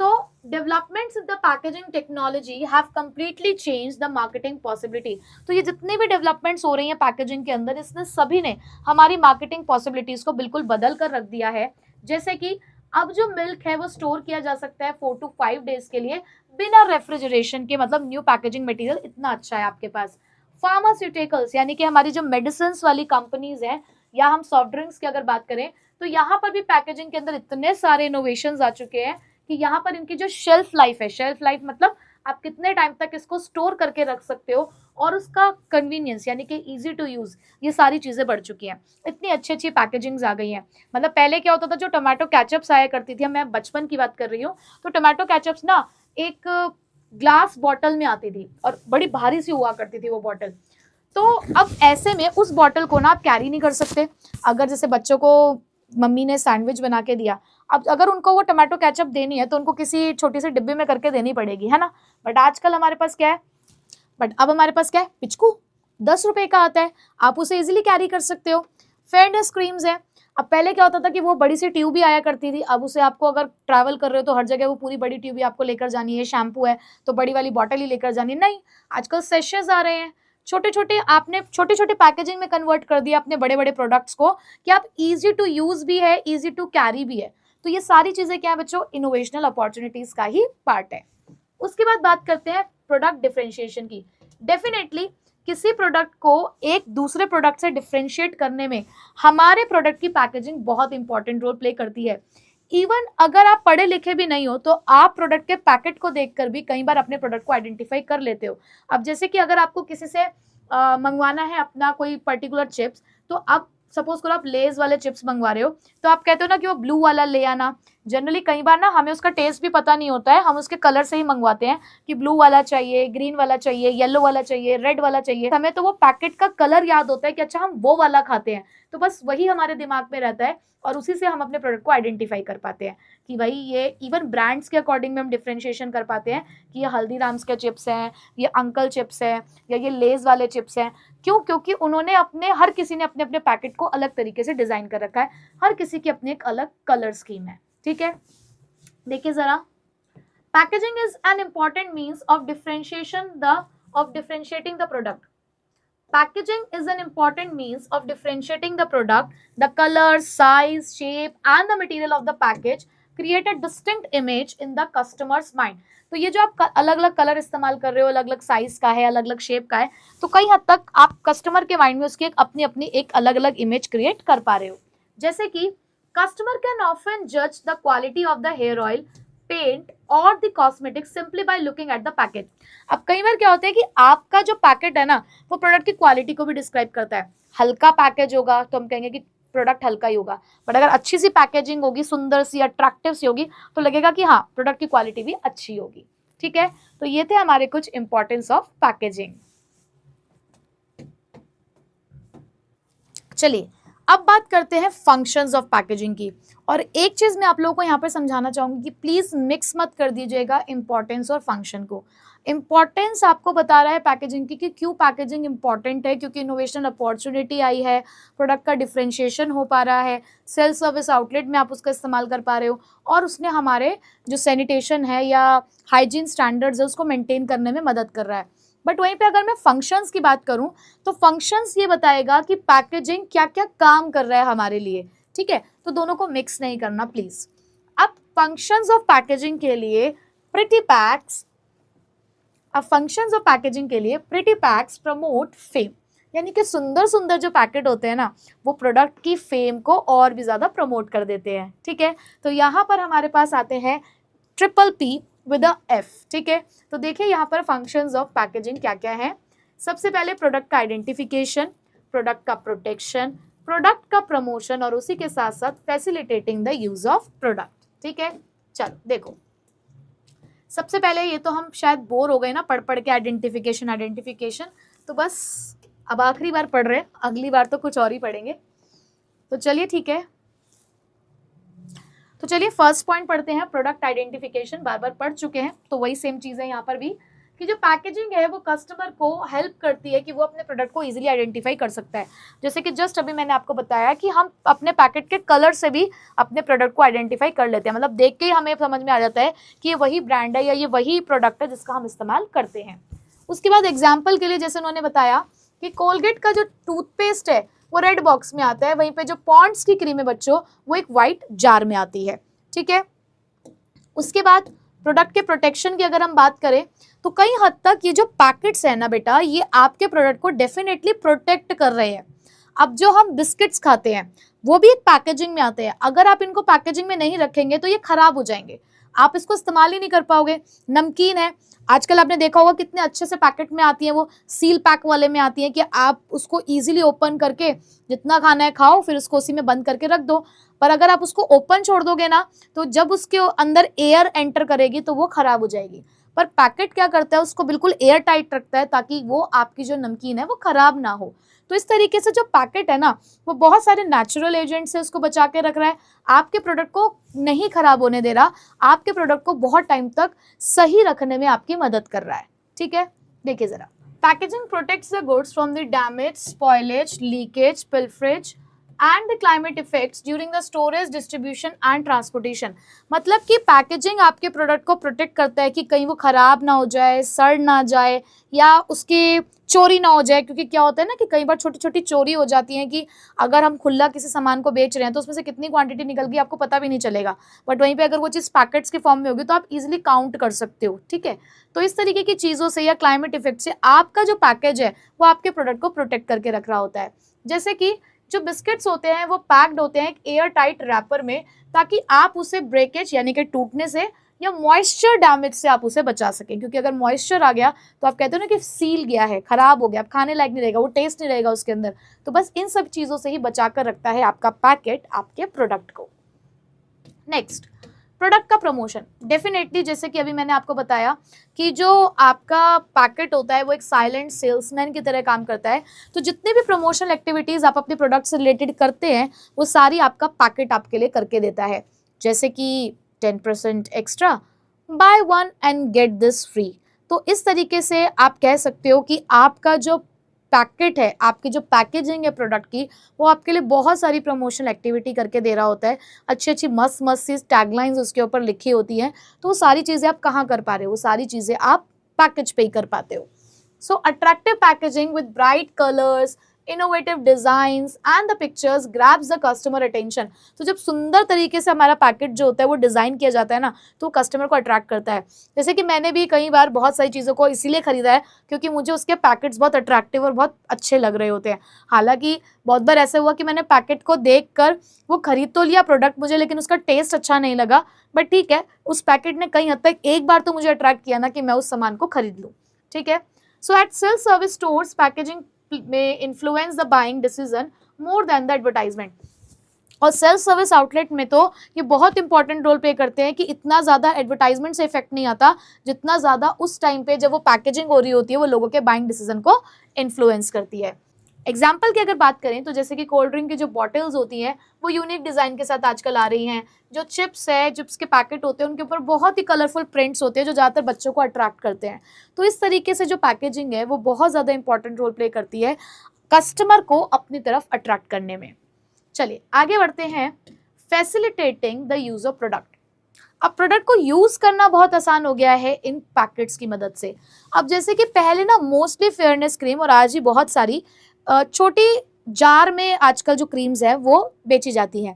So developments in the packaging technology have completely changed the marketing possibility. तो ये जितनी भी डेवलपमेंट्स हो रही हैं पैकेजिंग के अंदर, इसने सभी ने हमारी मार्केटिंग पॉसिबिलिटीज को बिल्कुल बदल कर रख दिया है। जैसे कि अब जो मिल्क है वो स्टोर किया जा सकता है 4 to 5 डेज के लिए बिना रेफ्रिजरेशन के, मतलब न्यू पैकेजिंग मटेरियल इतना अच्छा है आपके पास। फार्मास्यूटिकल्स यानी कि हमारी जो मेडिसिन वाली कंपनीज हैं, या हम सॉफ्ट ड्रिंक्स की अगर बात करें, तो यहाँ पर भी पैकेजिंग के अंदर इतने सारे इनोवेशंस आ चुके हैं कि यहाँ पर इनकी जो शेल्फ लाइफ है, शेल्फ लाइफ मतलब आप कितने टाइम तक इसको स्टोर करके रख सकते हो, और उसका कन्वीनियंस यानी कि इजी टू यूज, ये सारी चीजें बढ़ चुकी हैं। इतनी अच्छी अच्छी पैकेजिंग्स आ गई हैं। मतलब पहले क्या होता था, जो टमाटो कैचअप्स आया करती थी, मैं बचपन की बात कर रही हूँ, तो टमाटो कैचअप्स ना एक ग्लास बॉटल में आती थी और बड़ी भारी सी हुआ करती थी वो बॉटल। तो अब ऐसे में उस बॉटल को ना आप कैरी नहीं कर सकते। अगर जैसे बच्चों को मम्मी ने सैंडविच बना के दिया, अब अगर उनको वो टमाटो केचप देनी है तो उनको किसी छोटी सी डिब्बे में करके देनी पड़ेगी, है ना। बट आजकल हमारे पास क्या है, अब हमारे पास क्या है, पिचकू 10 रुपए का आता है, आप उसे इजीली कैरी कर सकते हो। फेयरनेस क्रीम्स है। अब पहले क्या होता था कि वो बड़ी सी ट्यूब भी आया करती थी, अब उसे आपको अगर ट्रैवल कर रहे हो तो हर जगह वो पूरी बड़ी ट्यूब ही आपको लेकर जानी है। शैम्पू है तो बड़ी वाली बॉटल ही लेकर जानी, नहीं, आजकल सेशेस आ रहे हैं छोटे छोटे, आपने छोटे छोटे पैकेजिंग में कन्वर्ट कर दिया अपने बड़े बड़े प्रोडक्ट्स को कि आप इजी टू यूज भी है, इजी टू कैरी भी है। तो ये सारी चीजें क्या है बच्चों, इनोवेशनल अपॉर्चुनिटीज का ही पार्ट है। उसके बाद बात करते हैं प्रोडक्ट डिफरेंशिएशन की। डेफिनेटली किसी प्रोडक्ट को एक दूसरे प्रोडक्ट से डिफरेंशिएट करने में हमारे प्रोडक्ट की पैकेजिंग बहुत इंपॉर्टेंट रोल प्ले करती है। इवन अगर आप पढ़े लिखे भी नहीं हो तो आप प्रोडक्ट के पैकेट को देखकर भी कई बार अपने प्रोडक्ट को आइडेंटिफाई कर लेते हो। अब जैसे कि अगर आपको किसी से मंगवाना है अपना कोई पर्टिकुलर चिप्स, तो आप सपोज करो आप लेज वाले चिप्स मंगवा रहे हो, तो आप कहते हो ना कि वो ब्लू वाला ले आना। जनरली कई बार ना हमें उसका टेस्ट भी पता नहीं होता है, हम उसके कलर से ही मंगवाते हैं कि ब्लू वाला चाहिए, ग्रीन वाला चाहिए, येलो वाला चाहिए, रेड वाला चाहिए। हमें तो वो पैकेट का कलर याद होता है कि अच्छा हम वो वाला खाते हैं, तो बस वही हमारे दिमाग में रहता है और उसी से हम अपने प्रोडक्ट को आइडेंटिफाई कर पाते हैं कि भाई ये, इवन ब्रांड्स के अकॉर्डिंग में हम डिफ्रेंशिएशन कर पाते हैं कि ये हल्दीराम्स के चिप्स हैं, ये अंकल चिप्स हैं, या ये लेज वाले चिप्स हैं। क्यों? क्योंकि उन्होंने हर किसी ने अपने अपने पैकेट को अलग तरीके से डिजाइन कर रखा है, हर किसी की अपनी एक अलग कलर स्कीम है। ठीक है, देखिए जरा, packaging is an important means of differentiating the product. Packaging is an important means of differentiating the product. The color, size, shape and the material of the package create a distinct image in the customer's mind. तो ये जो आप अलग अलग colour इस्तेमाल कर रहे हो, अलग अलग साइज का है, अलग अलग शेप का है, तो कई हद तक आप कस्टमर के माइंड में उसकी अपनी अपनी एक अलग अलग इमेज क्रिएट कर पा रहे हो। जैसे कि कस्टमर कैन ऑफन जज the quality of the hair oil, paint और the cosmetics simply by looking at the package. अब कई बार क्या होता है कि आपका जो पैकेट है ना, वो प्रोडक्ट की क्वालिटी को भी डिस्क्राइब करता है। हल्का पैकेज होगा तो हम कहेंगे कि प्रोडक्ट हल्का ही होगा, बट अगर अच्छी सी पैकेजिंग होगी, सुंदर सी, अट्रैक्टिव सी होगी, तो लगेगा कि हाँ, प्रोडक्ट की क्वालिटी भी अच्छी होगी। ठीक है, तो ये थे हमारे कुछ इंपॉर्टेंस ऑफ पैकेजिंग। चलिए अब बात करते हैं फंक्शंस ऑफ पैकेजिंग की। और एक चीज मैं आप लोगों को यहाँ पर समझाना चाहूंगी कि प्लीज मिक्स मत कर दीजिएगा इंपॉर्टेंस और फंक्शन को। इंपॉर्टेंस आपको बता रहा है पैकेजिंग की कि क्यों पैकेजिंग इंपॉर्टेंट है, क्योंकि इनोवेशन अपॉर्चुनिटी आई है, प्रोडक्ट का डिफरेंशिएशन हो पा रहा है, सेल्फ सर्विस आउटलेट में आप उसका इस्तेमाल कर पा रहे हो, और उसने हमारे जो सैनिटेशन है या हाइजीन स्टैंडर्ड्स है उसको मेंटेन करने में मदद कर रहा है। बट वहीं पे अगर मैं फंक्शंस की बात करूं तो फंक्शंस ये बताएगा कि पैकेजिंग क्या क्या काम कर रहा है हमारे लिए। ठीक है, तो दोनों को मिक्स नहीं करना प्लीज। अब फंक्शंस ऑफ पैकेजिंग के लिए प्रिटी पैक्स, प्रमोट फेम, यानी कि सुंदर सुंदर जो पैकेट होते हैं ना, वो प्रोडक्ट की फेम को और भी ज्यादा प्रमोट कर देते हैं। ठीक है, तो यहाँ पर हमारे पास आते हैं triple P, with a F, ठीक है। तो देखिए यहाँ पर फंक्शंस ऑफ पैकेजिंग क्या क्या है। सबसे पहले प्रोडक्ट का आइडेंटिफिकेशन, प्रोडक्ट का प्रोटेक्शन, प्रोडक्ट का प्रमोशन और उसी के साथ साथ facilitating the use of product, ठीक है। चलो देखो, सबसे पहले ये तो हम शायद बोर हो गए ना पढ़ पढ़ के, आइडेंटिफिकेशन, तो बस अब आखिरी बार पढ़ रहे हैं, अगली बार तो कुछ और ही पढ़ेंगे। तो चलिए ठीक है, तो चलिए फर्स्ट पॉइंट पढ़ते हैं, प्रोडक्ट आइडेंटिफिकेशन। बार बार पढ़ चुके हैं तो वही सेम चीज़ है यहाँ पर भी, कि जो पैकेजिंग है वो कस्टमर को हेल्प करती है कि वो अपने प्रोडक्ट को इजीली आइडेंटिफाई कर सकता है। जैसे कि जस्ट अभी मैंने आपको बताया कि हम अपने पैकेट के कलर से भी अपने प्रोडक्ट को आइडेंटिफाई कर लेते हैं, मतलब देख के ही हमें समझ में आ जाता है कि ये वही ब्रांड है या ये वही प्रोडक्ट है जिसका हम इस्तेमाल करते हैं। उसके बाद एग्जाम्पल के लिए जैसे उन्होंने बताया कि कोलगेट का जो टूथपेस्ट है वो रेड बॉक्स में आता है, वहीं पे जो पॉन्ड्स की क्रीम है बच्चों वो एक वाइट जार में आती है, ठीक है। उसके बाद प्रोडक्ट के प्रोटेक्शन की अगर हम बात करें तो कई हद तक ये जो पैकेट्स है ना बेटा, ये आपके प्रोडक्ट को डेफिनेटली प्रोटेक्ट कर रहे हैं। अब जो हम बिस्किट्स खाते हैं वो भी एक पैकेजिंग में आते हैं, अगर आप इनको पैकेजिंग में नहीं रखेंगे तो ये खराब हो जाएंगे, आप इसको इस्तेमाल ही नहीं कर पाओगे। नमकीन है, आजकल आपने देखा होगा कितने अच्छे से पैकेट में आती है, वो सील पैक वाले में आती है कि आप उसको इजीली ओपन करके जितना खाना है खाओ, फिर उसको उसी में बंद करके रख दो। पर अगर आप उसको ओपन छोड़ दोगे ना तो जब उसके अंदर एयर एंटर करेगी तो वो खराब हो जाएगी। पर पैकेट क्या करता है, उसको बिल्कुल एयर टाइट रखता है ताकि वो आपकी जो नमकीन है वो खराब ना हो। तो इस तरीके से जो पैकेट है ना वो बहुत सारे नेचुरल एजेंट से उसको बचा के रख रहा है, आपके प्रोडक्ट को नहीं खराब होने दे रहा, आपके प्रोडक्ट को बहुत टाइम तक सही रखने में आपकी मदद कर रहा है, ठीक है। देखिए जरा, packaging protects the goods from the damage, spoilage, leakage, pilferage and the climate effects during the storage, distribution and transportation. मतलब कि पैकेजिंग आपके प्रोडक्ट को प्रोटेक्ट करता है कि कहीं वो खराब ना हो जाए, सड़ ना जाए या उसकी चोरी ना हो जाए, क्योंकि क्या होता है ना कि कई बार छोटी छोटी चोरी हो जाती है कि अगर हम खुला किसी सामान को बेच रहे हैं तो उसमें से कितनी क्वांटिटी निकल गई आपको पता भी नहीं चलेगा, बट वहीं पे अगर वो चीज़ पैकेट्स के फॉर्म में होगी तो आप इजीली काउंट कर सकते हो, ठीक है। तो इस तरीके की चीज़ों से या क्लाइमेट इफेक्ट से आपका जो पैकेज है वो आपके प्रोडक्ट को प्रोटेक्ट करके रख रहा होता है। जैसे कि जो बिस्किट्स होते हैं वो पैक्ड होते हैं एक एयर टाइट रैपर में, ताकि आप उसे ब्रेकेज यानी कि टूटने से या मॉइस्चर डैमेज से आप उसे बचा सकें, क्योंकि अगर मॉइस्चर आ गया तो आप कहते हो ना कि सील गया है, खराब हो गया, अब खाने लायक नहीं रहेगा, वो टेस्ट नहीं रहेगा उसके अंदर। तो बस इन सब चीज़ों से ही बचा कर रखता है आपका पैकेट आपके प्रोडक्ट को। नेक्स्ट, प्रोडक्ट का प्रमोशन। डेफिनेटली जैसे कि अभी मैंने आपको बताया कि जो आपका पैकेट होता है वो एक साइलेंट सेल्समैन की तरह काम करता है, तो जितनी भी प्रमोशनल एक्टिविटीज़ आप अपने प्रोडक्ट से रिलेटेड करते हैं वो सारी आपका पैकेट आपके लिए करके देता है। जैसे कि 10% extra, by one and get this free. तो इस तरीके से आप कह सकते हो कि आपका जो पैकेट है, आपकी जो पैकेजिंग है प्रोडक्ट की, वो आपके लिए बहुत सारी प्रमोशनल एक्टिविटी करके दे रहा होता है। अच्छी अच्छी मस्त मस्त सी टैगलाइंस उसके ऊपर लिखी होती हैं, तो वो सारी चीज़ें आप कहाँ कर पा रहे हो, वो सारी चीज़ें आप पैकेज पे ही कर पाते हो। सो attractive packaging with bright colours, innovative designs and the pictures grabs the customer attention. तो जब सुंदर तरीके से हमारा पैकेट जो होता है वो डिज़ाइन किया जाता है ना तो कस्टमर को अट्रैक्ट करता है। जैसे कि मैंने भी कई बार बहुत सारी चीज़ों को इसीलिए खरीदा है क्योंकि मुझे उसके पैकेट्स बहुत अट्रैक्टिव और बहुत अच्छे लग रहे होते हैं। हालांकि बहुत बार ऐसा हुआ कि मैंने पैकेट को देख कर वो खरीद तो लिया प्रोडक्ट मुझे, लेकिन उसका टेस्ट अच्छा नहीं लगा, बट ठीक है, उस पैकेट ने कई हद तक एक बार तो मुझे अट्रैक्ट किया ना कि मैं उस सामान को खरीद लूँ, ठीक है। So at self service stores packaging may influence the buying decision more than the advertisement. और सेल्फ सर्विस आउटलेट में तो ये बहुत इंपॉर्टेंट रोल प्ले करते हैं कि इतना ज़्यादा एडवर्टाइजमेंट से इफेक्ट नहीं आता जितना ज़्यादा उस टाइम पे जब वो पैकेजिंग हो रही होती है वो लोगों के बाइंग डिसीजन को इन्फ्लुएंस करती है। एग्जाम्पल की अगर बात करें तो जैसे कि कोल्ड ड्रिंक की जो बॉटल्स होती हैं वो यूनिक डिज़ाइन के साथ आजकल आ रही हैं। जो चिप्स है, चिप्स के पैकेट होते हैं उनके ऊपर बहुत ही कलरफुल प्रिंट्स होते हैं जो ज़्यादातर बच्चों को अट्रैक्ट करते हैं। तो इस तरीके से जो पैकेजिंग है वो बहुत ज़्यादा इंपॉर्टेंट रोल प्ले करती है कस्टमर को अपनी तरफ अट्रैक्ट करने में। चलिए आगे बढ़ते हैं, facilitating the use of product. अब प्रोडक्ट को यूज करना बहुत आसान हो गया है इन पैकेट्स की मदद से। अब जैसे कि पहले ना मोस्टली फेयरनेस क्रीम और आज ही बहुत सारी छोटी जार में आजकल जो क्रीम्स है वो बेची जाती हैं,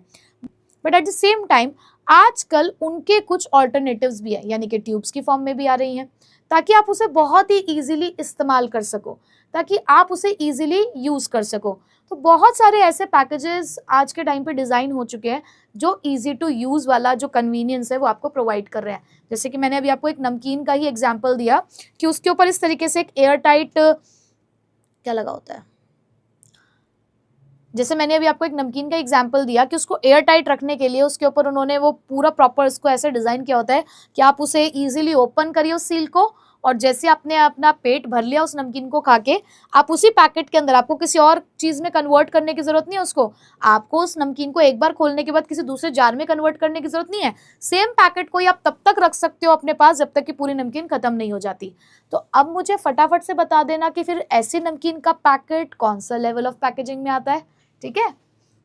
but at the same time आजकल उनके कुछ ऑल्टरनेटिव्स भी है, यानी कि ट्यूब्स की फॉर्म में भी आ रही हैं, ताकि आप उसे बहुत ही इजीली इस्तेमाल कर सको, ताकि आप उसे इजीली यूज कर सको। तो बहुत सारे ऐसे पैकेजेस आज के टाइम पे डिजाइन हो चुके हैं जो इजी टू यूज वाला जो कन्वीनियंस है वो आपको प्रोवाइड कर रहे हैं। जैसे कि मैंने अभी आपको एक नमकीन का ही एग्जांपल दिया कि उसके ऊपर इस तरीके से एक एयर टाइट क्या लगा होता है, जैसे मैंने अभी आपको एक नमकीन का एग्जांपल दिया कि उसको एयर टाइट रखने के लिए उसके ऊपर उन्होंने वो पूरा प्रॉपर उसको ऐसे डिजाइन किया होता है कि आप उसे इजीली ओपन करिए उस सील को, और जैसे आपने अपना पेट भर लिया उस नमकीन को खा के, आप उसी पैकेट के अंदर, आपको किसी और चीज में कन्वर्ट करने की जरूरत नहीं है उसको, आपको उस नमकीन को एक बार खोलने के बाद किसी दूसरे जार में कन्वर्ट करने की जरूरत नहीं है। सेम पैकेट को ही आप तब तक रख सकते हो अपने पास जब तक कि पूरी नमकीन खत्म नहीं हो जाती। तो अब मुझे फटाफट से बता देना कि फिर ऐसी नमकीन का पैकेट कौन सा लेवल ऑफ पैकेजिंग में आता है। ठीक है,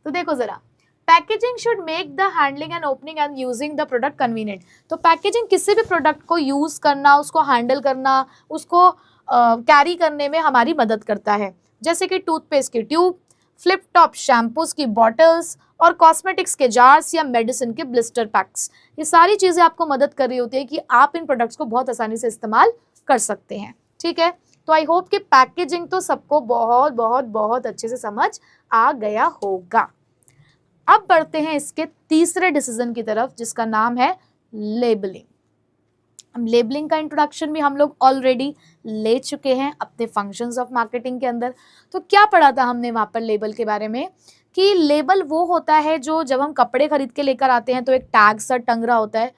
तो देखो जरा, packaging should make the handling and opening and using the product convenient. तो पैकेजिंग किसी भी प्रोडक्ट को यूज करना, उसको हैंडल करना, उसको कैरी करने में हमारी मदद करता है। जैसे कि टूथपेस्ट की ट्यूब, फ्लिप टॉप शैम्पूज की बॉटल्स, और कॉस्मेटिक्स के जार्स या मेडिसिन के ब्लिस्टर पैक्स, ये सारी चीजें आपको मदद कर रही होती है कि आप इन प्रोडक्ट्स को बहुत आसानी से इस्तेमाल कर सकते हैं। ठीक है, तो आई होप कि पैकेजिंग तो सबको बहुत बहुत बहुत अच्छे से समझ आ गया होगा। अब बढ़ते हैं इसके तीसरे डिसीजन की तरफ, जिसका नाम है लेबलिंग। लेबलिंग का इंट्रोडक्शन भी हम लोग ऑलरेडी ले चुके हैं अपने फंक्शंस ऑफ मार्केटिंग के अंदर। तो क्या पढ़ा था हमने वहां पर लेबल के बारे में, कि लेबल वो होता है जो जब हम कपड़े खरीद के लेकर आते हैं तो एक टैग सा टंग रहा होता है,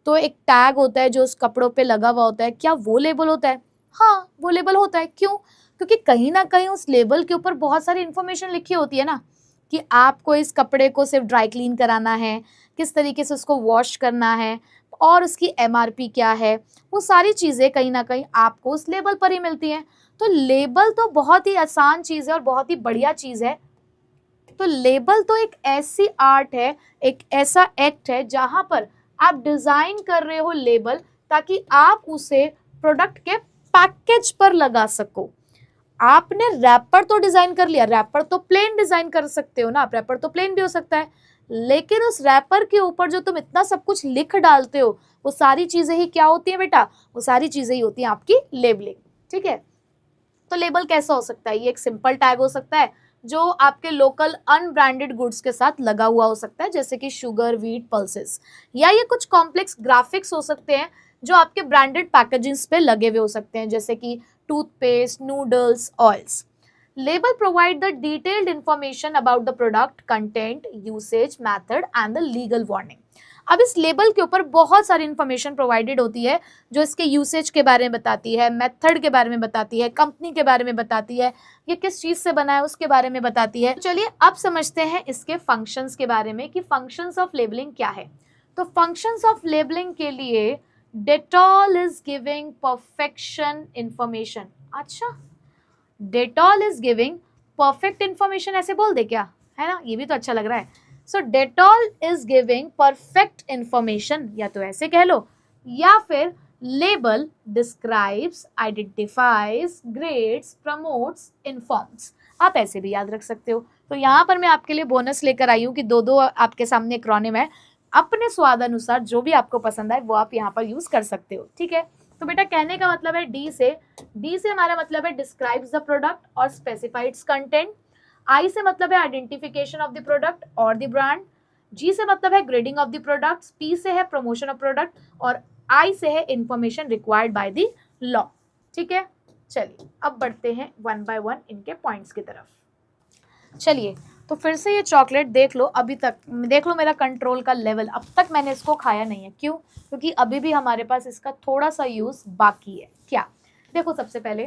तो एक टैग होता है जो उस कपड़ों पे लगा हुआ होता है, क्या वो लेबल होता है? हाँ, वो लेबल होता है। क्यों? क्योंकि कहीं ना कहीं उस लेबल के ऊपर बहुत सारी इंफॉर्मेशन लिखी होती है ना, कि आपको इस कपड़े को सिर्फ ड्राई क्लीन कराना है, किस तरीके से उसको वॉश करना है, और उसकी एमआरपी क्या है, वो सारी चीज़ें कहीं ना कहीं आपको उस लेबल पर ही मिलती हैं। तो लेबल तो बहुत ही आसान चीज़ है और बहुत ही बढ़िया चीज़ है। तो लेबल तो एक ऐसी आर्ट है, एक ऐसा एक्ट है जहां पर आप डिजाइन कर रहे हो लेबल, ताकि आप उसे प्रोडक्ट के पैकेज पर लगा सको। आपने रैपर तो डिजाइन कर लिया, रैपर तो प्लेन डिजाइन कर सकते हो ना, आप रैपर तो प्लेन भी हो सकता है, लेकिन उस रैपर के ऊपर जो तुम इतना सब कुछ लिख डालते हो, वो सारी चीजें ही क्या होती है बेटा? वो सारी चीजें ही होती हैं आपकी लेबलिंग। ठीक है, तो लेबल कैसा हो सकता है? ये एक सिंपल टैग हो सकता है जो आपके लोकल अनब्रांडेड गुड्स के साथ लगा हुआ हो सकता है, जैसे कि शुगर, व्हीट, पल्सेस, या ये कुछ कॉम्प्लेक्स ग्राफिक्स हो सकते हैं जो आपके ब्रांडेड पैकेजिंग्स पे लगे हुए हो सकते हैं, जैसे कि toothpaste, noodles, oils. Label provide the detailed information about the product, content, usage, method and the legal warning. अब इस लेबल के ऊपर बहुत सारी इंफॉर्मेशन प्रोवाइडेड होती है जो इसके यूसेज के बारे में बताती है, मेथड के बारे में बताती है, कंपनी के बारे में बताती है, ये किस चीज से बना है उसके बारे में बताती है। चलिए अब समझते हैं इसके फंक्शंस के बारे में कि फंक्शंस ऑफ लेबलिंग क्या है। तो फंक्शंस ऑफ लेबलिंग के लिए Dettol is giving perfection information. अच्छा, Dettol is giving perfect information, ऐसे बोल दे क्या, है ना? ये भी तो अच्छा लग रहा है। So Dettol is giving perfect information, या तो ऐसे कह लो, या फिर label describes, identifies, grades, promotes, informs, आप ऐसे भी याद रख सकते हो। तो यहाँ पर मैं आपके लिए बोनस लेकर आई हूँ कि दो आपके सामने एक्रोनिम है, अपने स्वाद अनुसार जो भी आपको पसंद आए वो आप यहाँ पर यूज कर सकते हो। ठीक है, तो बेटा कहने का मतलब है डी से हमारा मतलब है डिस्क्राइब्स द प्रोडक्ट और स्पेसिफाइड्स कंटेंट। आई से मतलब है आइडेंटिफिकेशन ऑफ द प्रोडक्ट और द ब्रांड। जी से मतलब है grading of the products. P से है प्रमोशन ऑफ प्रोडक्ट, और आई से है information required by the law. ठीक है, चलिए अब बढ़ते हैं वन बाय वन इनके पॉइंट्स की तरफ। चलिए, तो फिर से ये चॉकलेट देख लो, अभी तक देख लो मेरा कंट्रोल का लेवल, अब तक मैंने इसको खाया नहीं है। क्यों? क्योंकि अभी भी हमारे पास इसका थोड़ा सा यूज बाकी है। क्या? देखो, सबसे पहले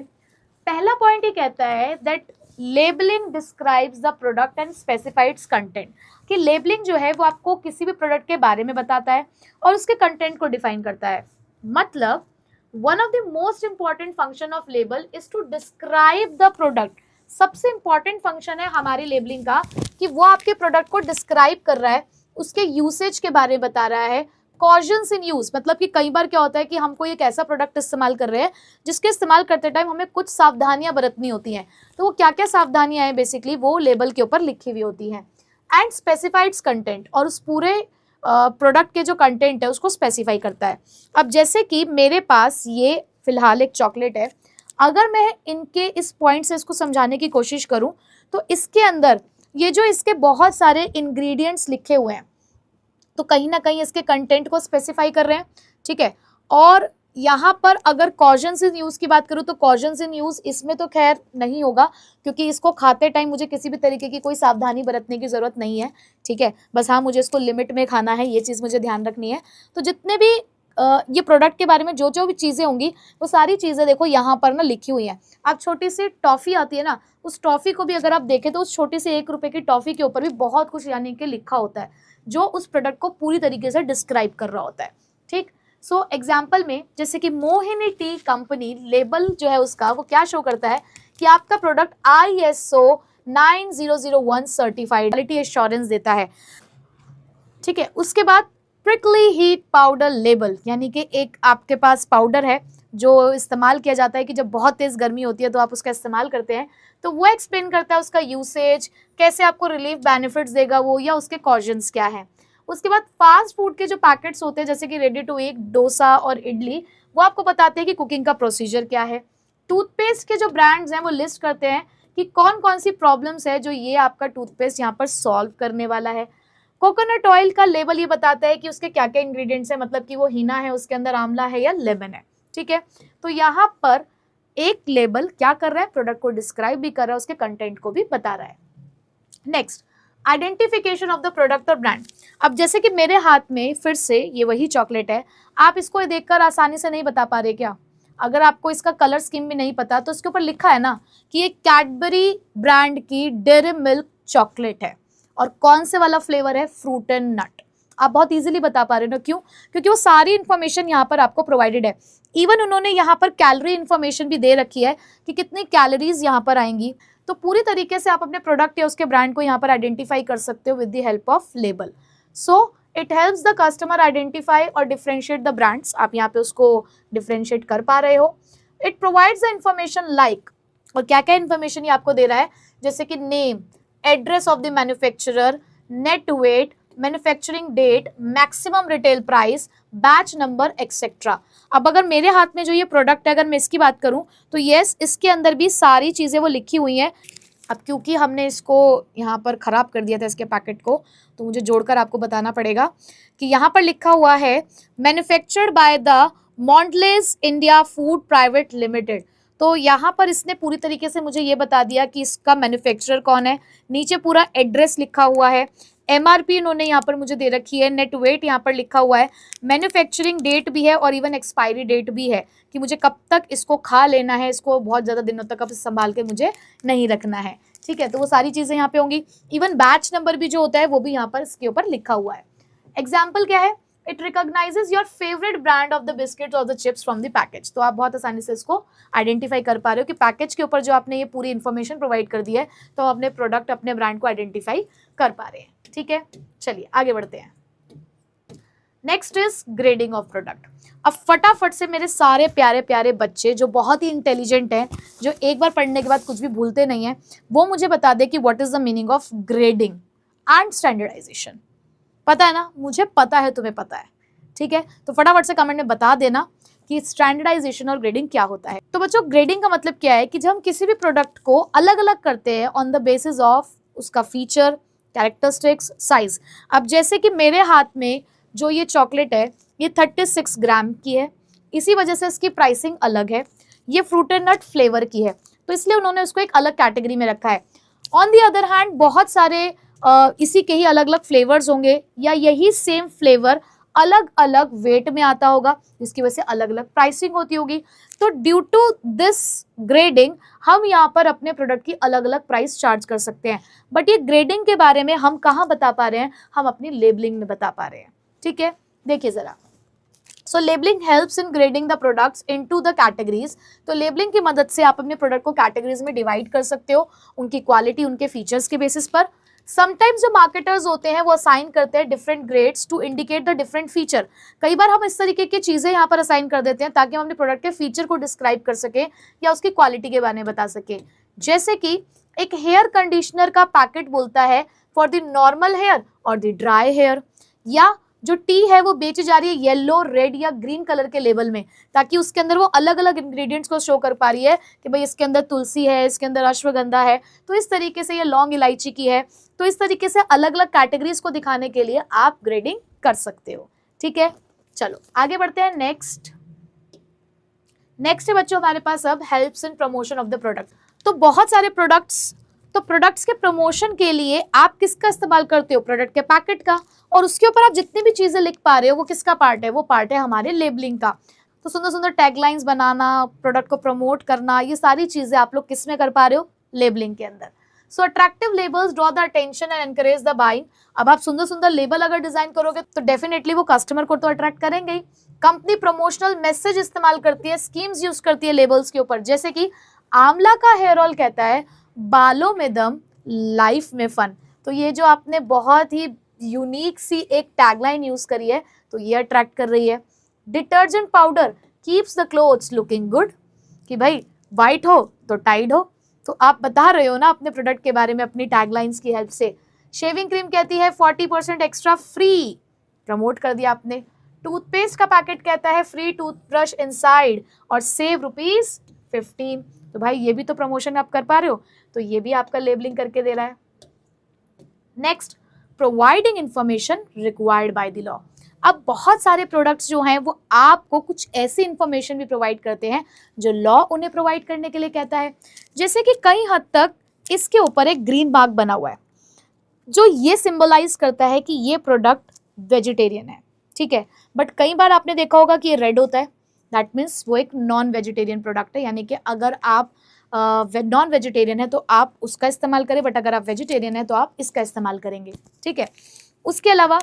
पहला पॉइंट ये कहता है that labelling describes the product and specifies content, कि लेबलिंग जो है वो आपको किसी भी प्रोडक्ट के बारे में बताता है और उसके कंटेंट को डिफाइन करता है। मतलब one of the most important function of label is to describe the product. सबसे इंपॉर्टेंट फंक्शन है हमारी लेबलिंग का कि वो आपके प्रोडक्ट को डिस्क्राइब कर रहा है, उसके यूसेज के बारे में बता रहा है। कॉशंस इन यूज, मतलब कि कई बार क्या होता है कि हम कोई एक ऐसा प्रोडक्ट इस्तेमाल कर रहे हैं जिसके इस्तेमाल करते टाइम हमें कुछ सावधानियां बरतनी होती हैं, तो वो क्या क्या सावधानियां हैं बेसिकली वो लेबल के ऊपर लिखी हुई होती हैं। एंड स्पेसिफाइड्स कंटेंट, और उस पूरे प्रोडक्ट के जो कंटेंट है उसको स्पेसिफाई करता है। अब जैसे कि मेरे पास ये फिलहाल एक चॉकलेट है, अगर मैं इनके इस पॉइंट से इसको समझाने की कोशिश करूं तो इसके अंदर ये जो इसके बहुत सारे इंग्रेडिएंट्स लिखे हुए हैं तो कहीं ना कहीं इसके कंटेंट को स्पेसिफाई कर रहे हैं, ठीक है। और यहाँ पर अगर कॉजन्स इन यूज की बात करूँ तो कॉजन्स इन यूज इसमें तो खैर नहीं होगा, क्योंकि इसको खाते टाइम मुझे किसी भी तरीके की कोई सावधानी बरतने की जरूरत नहीं है, ठीक है। बस हाँ, मुझे इसको लिमिट में खाना है, ये चीज़ मुझे ध्यान रखनी है। तो जितने भी ये प्रोडक्ट के बारे में जो जो भी चीज़ें होंगी वो सारी चीज़ें देखो यहाँ पर ना लिखी हुई हैं। अब छोटी सी टॉफ़ी आती है ना, उस टॉफ़ी को भी अगर आप देखें तो उस छोटी सी 1 रुपए की टॉफ़ी के ऊपर भी बहुत कुछ यानी कि लिखा होता है, जो उस प्रोडक्ट को पूरी तरीके से डिस्क्राइब कर रहा होता है, ठीक। सो एग्जाम्पल में जैसे कि मोहिनी टी कंपनी, लेबल जो है उसका वो क्या शो करता है कि आपका product ISO 9001 certified quality assurance देता है, ठीक है। उसके बाद प्रिकली हीट पाउडर लेबल, यानी कि एक आपके पास पाउडर है जो इस्तेमाल किया जाता है कि जब बहुत तेज़ गर्मी होती है तो आप उसका इस्तेमाल करते हैं, तो वो एक्सप्लेन करता है उसका यूसेज, कैसे आपको रिलीफ बेनिफिट्स देगा वो, या उसके कॉजन्स क्या है। उसके बाद फास्ट फूड के जो पैकेट्स होते हैं जैसे कि रेडी टू ईट डोसा और इडली, वो आपको बताते हैं कि कुकिंग का प्रोसीजर क्या है। टूथपेस्ट के जो ब्रांड्स हैं वो लिस्ट करते हैं कि कौन कौन सी प्रॉब्लम्स है जो ये आपका टूथपेस्ट यहाँ पर सॉल्व करने वाला है। कोकोनट ऑयल का लेबल ये बताता है कि उसके क्या क्या इंग्रेडिएंट्स हैं, मतलब कि वो हीना है, उसके अंदर आंवला है या लेमन है, ठीक है। तो यहाँ पर एक लेबल क्या कर रहा है, प्रोडक्ट को डिस्क्राइब भी कर रहा है, उसके कंटेंट को भी बता रहा है। Next, identification of the product और ब्रांड। अब जैसे कि मेरे हाथ में फिर से ये वही चॉकलेट है, आप इसको देखकर आसानी से नहीं बता पा रहे क्या? अगर आपको इसका कलर स्कीम भी नहीं पता तो इसके ऊपर लिखा है ना कि ये कैडबरी ब्रांड की डेयरी मिल्क चॉकलेट है, और कौन से वाला फ्लेवर है, फ्रूट एंड नट। आप बहुत इजीली बता पा रहे हो ना, क्यों? क्योंकि वो सारी इन्फॉर्मेशन यहाँ पर आपको प्रोवाइडेड है। इवन उन्होंने यहाँ पर कैलोरी इन्फॉर्मेशन भी दे रखी है कि कितनी कैलोरीज यहाँ पर आएंगी। तो पूरी तरीके से आप अपने प्रोडक्ट या उसके ब्रांड को यहाँ पर आइडेंटिफाई कर सकते हो with the help of label. So it helps the customer identify और डिफ्रेंशिएट द ब्रांड्स। आप यहाँ पे उसको डिफ्रेंशिएट कर पा रहे हो। It provides the information like, और क्या क्या इन्फॉर्मेशन ये आपको दे रहा है, जैसे कि name, address of the manufacturer, net weight, manufacturing date, maximum retail price, batch number etcetera. अब अगर मेरे हाथ में जो ये प्रोडक्ट है, अगर मैं इसकी बात करूं तो यस, इसके अंदर भी सारी चीज़ें वो लिखी हुई हैं। अब क्योंकि हमने इसको यहाँ पर ख़राब कर दिया था इसके पैकेट को, तो मुझे जोड़कर आपको बताना पड़ेगा कि यहाँ पर लिखा हुआ है manufactured by the Mondelez India food private limited. तो यहाँ पर इसने पूरी तरीके से मुझे ये बता दिया कि इसका मैन्युफैक्चरर कौन है। नीचे पूरा एड्रेस लिखा हुआ है, MRP इन्होंने यहाँ पर मुझे दे रखी है, नेट वेट यहाँ पर लिखा हुआ है, मैन्युफैक्चरिंग डेट भी है और इवन एक्सपायरी डेट भी है कि मुझे कब तक इसको खा लेना है, इसको बहुत ज़्यादा दिनों तक अब संभाल के मुझे नहीं रखना है, ठीक है। तो वो सारी चीज़ें यहाँ पे होंगी। इवन बैच नंबर भी जो होता है वो भी यहाँ पर इसके ऊपर लिखा हुआ है। एग्जाम्पल क्या है, it recognizes your favourite brand of the biscuits और the chips from the package. तो आप बहुत आसानी से इसको आइडेंटिफाई कर पा रहे हो कि पैकेज के ऊपर जो आपने ये पूरी इन्फॉर्मेशन प्रोवाइड कर दी है, तो अपने प्रोडक्ट, अपने ब्रांड को आइडेंटिफाई कर पा रहे हैं, ठीक है। चलिए आगे बढ़ते हैं। Next is grading of product. अब फटाफट से मेरे सारे प्यारे प्यारे बच्चे जो बहुत ही इंटेलिजेंट हैं, जो एक बार पढ़ने के बाद कुछ भी भूलते नहीं हैं, वो मुझे बता दे कि what is the meaning of grading and standardization. पता है ना, मुझे पता है, तुम्हें पता है, ठीक है। तो फटाफट से कमेंट में बता देना कि स्टैंडर्डाइजेशन और ग्रेडिंग क्या होता है। तो बच्चों, ग्रेडिंग का मतलब क्या है कि जब हम किसी भी प्रोडक्ट को अलग अलग करते हैं ऑन द बेसिस ऑफ उसका फीचर, कैरेक्टरिस्टिक्स, साइज। अब जैसे कि मेरे हाथ में जो ये चॉकलेट है ये 36 ग्राम की है, इसी वजह से इसकी प्राइसिंग अलग है। ये फ्रूट एंड नट फ्लेवर की है, तो इसलिए उन्होंने उसको एक अलग कैटेगरी में रखा है। ऑन दी अदर हैंड बहुत सारे इसी के ही अलग अलग फ्लेवर्स होंगे, या यही सेम फ्लेवर अलग अलग वेट में आता होगा, जिसकी वजह से अलग अलग प्राइसिंग होती होगी। तो ड्यू टू दिस ग्रेडिंग हम यहाँ पर अपने प्रोडक्ट की अलग अलग प्राइस चार्ज कर सकते हैं। बट ये ग्रेडिंग के बारे में हम कहाँ बता पा रहे हैं, हम अपनी लेबलिंग में बता पा रहे हैं, ठीक है। देखिए जरा, so labelling helps in grading the products into the categories. तो लेबलिंग की मदद से आप अपने प्रोडक्ट को कैटेगरीज में डिवाइड कर सकते हो, उनकी क्वालिटी, उनके फीचर्स के बेसिस पर। समटाइम्स जो मार्केटर्स होते हैं वो असाइन करते हैं different grades to indicate the different feature. कई बार हम इस तरीके की चीज़ें यहाँ पर असाइन कर देते हैं ताकि हम अपने प्रोडक्ट के फीचर को डिस्क्राइब कर सकें या उसकी क्वालिटी के बारे में बता सकें। जैसे कि एक हेयर कंडीशनर का पैकेट बोलता है फॉर द नॉर्मल हेयर और द ड्राई हेयर, या जो टी है वो बेची जा रही है येलो, रेड या ग्रीन कलर के लेबल में, ताकि उसके अंदर वो अलग अलग इंग्रेडिएंट्स को शो कर पा रही है कि भाई इसके अंदर तुलसी है, इसके अंदर अश्वगंधा है, तो इस तरीके से ये लौंग इलायची की है। तो इस तरीके से अलग अलग कैटेगरीज को दिखाने के लिए आप ग्रेडिंग कर सकते हो। ठीक है, चलो आगे बढ़ते हैं। नेक्स्ट है बच्चों हमारे पास अब helps in promotion of the product. तो बहुत सारे प्रोडक्ट्स, तो प्रोडक्ट्स के प्रमोशन के लिए आप किसका इस्तेमाल करते हो? प्रोडक्ट के पैकेट का, और उसके ऊपर आप जितनी भी चीजें लिख पा रहे हो वो किसका पार्ट है? वो पार्ट है हमारे लेबलिंग का। तो सुंदर सुंदर टैगलाइंस बनाना, प्रोडक्ट को प्रमोट करना, ये सारी चीजें आप लोग किस में कर पा रहे हो? लेबलिंग के अंदर। सो attractive labels draw the attention and encourage the buying. अब आप सुंदर सुंदर लेबल अगर डिजाइन करोगे तो डेफिनेटली वो कस्टमर को तो अट्रैक्ट करेंगे ही। कंपनी प्रमोशनल मैसेज इस्तेमाल करती है, स्कीम्स यूज करती है लेबल्स के ऊपर, जैसे कि आंवला का हेयर ऑयल कहता है बालों में दम, लाइफ में फन। तो ये जो आपने बहुत ही यूनिक सी एक टैगलाइन यूज करी है, तो ये अट्रैक्ट कर रही है। Detergent powder keeps the clothes looking good, कि भाई वाइट हो तो टाइड हो। तो आप बता रहे हो ना अपने प्रोडक्ट के बारे में अपनी टैगलाइंस की हेल्प से। शेविंग क्रीम कहती है 40% एक्स्ट्रा फ्री, प्रमोट कर दिया आपने। टूथपेस्ट का पैकेट कहता है फ्री टूथब्रश इनसाइड और सेव ₹15। तो भाई ये भी तो प्रमोशन आप कर पा रहे हो, तो ये भी आपका लेबलिंग करके दे रहा है। Next, providing information required by the law. अब बहुत सारे प्रोडक्ट्स जो हैं वो आपको कुछ ऐसी इंफॉर्मेशन भी प्रोवाइड करते हैं जो लॉ उन्हें प्रोवाइड करने के लिए कहता है। जैसे कि कई हद तक इसके ऊपर एक ग्रीन मार्क बना हुआ है जो ये सिंबलाइज करता है कि ये प्रोडक्ट वेजिटेरियन है। ठीक है, बट कई बार आपने देखा होगा कि ये रेड होता है, दैट मीन्स वो एक नॉन वेजिटेरियन प्रोडक्ट है। यानी कि अगर आप नॉन वेजिटेरियन है तो आप उसका इस्तेमाल करें, बट अगर आप वेजिटेरियन है तो आप इसका इस्तेमाल करेंगे। ठीक है, उसके अलावा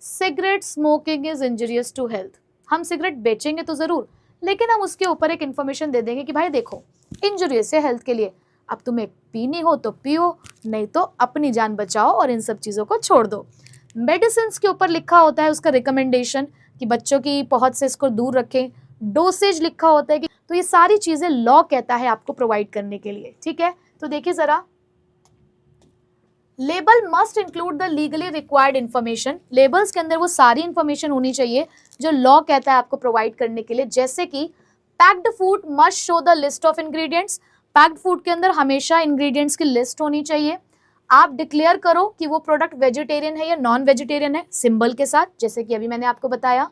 cigarette smoking is injurious to health. हम सिगरेट बेचेंगे तो ज़रूर, लेकिन हम उसके ऊपर एक इन्फॉर्मेशन दे देंगे कि भाई देखो इंजरियस है हेल्थ के लिए, अब तुम्हें पीनी हो तो पियो, नहीं तो अपनी जान बचाओ और इन सब चीज़ों को छोड़ दो। मेडिसिन के ऊपर लिखा होता है उसका रिकमेंडेशन कि बच्चों की पहुंच से इसको दूर रखें। डोसेज लिखा होता है कि, तो ये सारी चीज़ें लॉ कहता है आपको प्रोवाइड करने के लिए। ठीक है, तो देखिए ज़रा, label must include the legally required information. Labels के अंदर वो सारी इन्फॉर्मेशन होनी चाहिए जो लॉ कहता है आपको प्रोवाइड करने के लिए। जैसे कि packed food must show the list of ingredients. Packed food के अंदर हमेशा इंग्रेडिएंट्स की लिस्ट होनी चाहिए। आप डिक्लेयर करो कि वो प्रोडक्ट वेजिटेरियन है या नॉन वेजिटेरियन है सिंबल के साथ, जैसे कि अभी मैंने आपको बताया।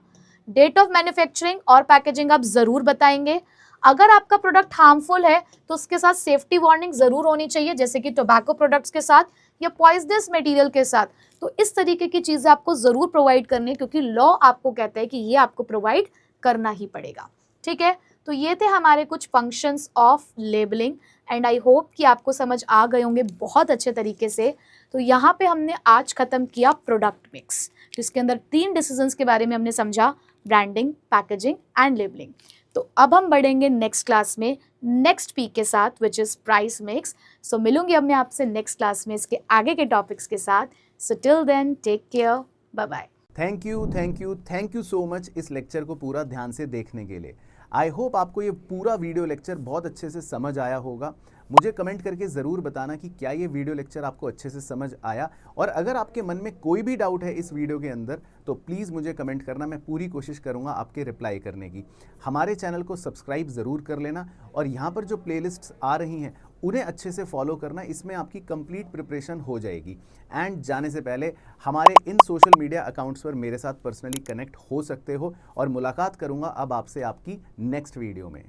डेट ऑफ मैन्युफैक्चरिंग और पैकेजिंग आप जरूर बताएंगे। अगर आपका प्रोडक्ट हार्मफुल है तो उसके साथ सेफ्टी वार्निंग जरूर होनी चाहिए, जैसे कि टोबैको प्रोडक्ट्स के साथ या पॉइजनस मटेरियल के साथ। तो इस तरीके की चीजें आपको जरूर प्रोवाइड करनी है, क्योंकि लॉ आपको कहता है कि ये आपको प्रोवाइड करना ही पड़ेगा। ठीक है, तो ये थे हमारे कुछ functions of labelling and I hope कि आपको समझ आ गए होंगे बहुत अच्छे तरीके से। तो यहाँ पे हमने आज खत्म किया प्रोडक्ट मिक्स, जिसके अंदर 3 डिसीजंस के बारे में हमने समझा, ब्रांडिंग, पैकेजिंग एंड लेबलिंग। तो अब हम बढ़ेंगे नेक्स्ट क्लास में नेक्स्ट पी के साथ, विच इज़ प्राइस मिक्स। सो मिलूंगी अब मैं आपसे नेक्स्ट क्लास में इसके आगे के टॉपिक्स के साथ। So till then take care, bye bye. Thank you so much इस लेक्चर को पूरा ध्यान से देखने के लिए। आई होप आपको ये पूरा वीडियो लेक्चर बहुत अच्छे से समझ आया होगा। मुझे कमेंट करके ज़रूर बताना कि क्या ये वीडियो लेक्चर आपको अच्छे से समझ आया, और अगर आपके मन में कोई भी डाउट है इस वीडियो के अंदर तो प्लीज़ मुझे कमेंट करना, मैं पूरी कोशिश करूँगा आपके रिप्लाई करने की। हमारे चैनल को सब्सक्राइब ज़रूर कर लेना, और यहाँ पर जो प्लेलिस्ट्स आ रही हैं उन्हें अच्छे से फॉलो करना, इसमें आपकी कंप्लीट प्रिपरेशन हो जाएगी। एंड जाने से पहले हमारे इन सोशल मीडिया अकाउंट्स पर मेरे साथ पर्सनली कनेक्ट हो सकते हो, और मुलाकात करूँगा अब आपसे आपकी नेक्स्ट वीडियो में।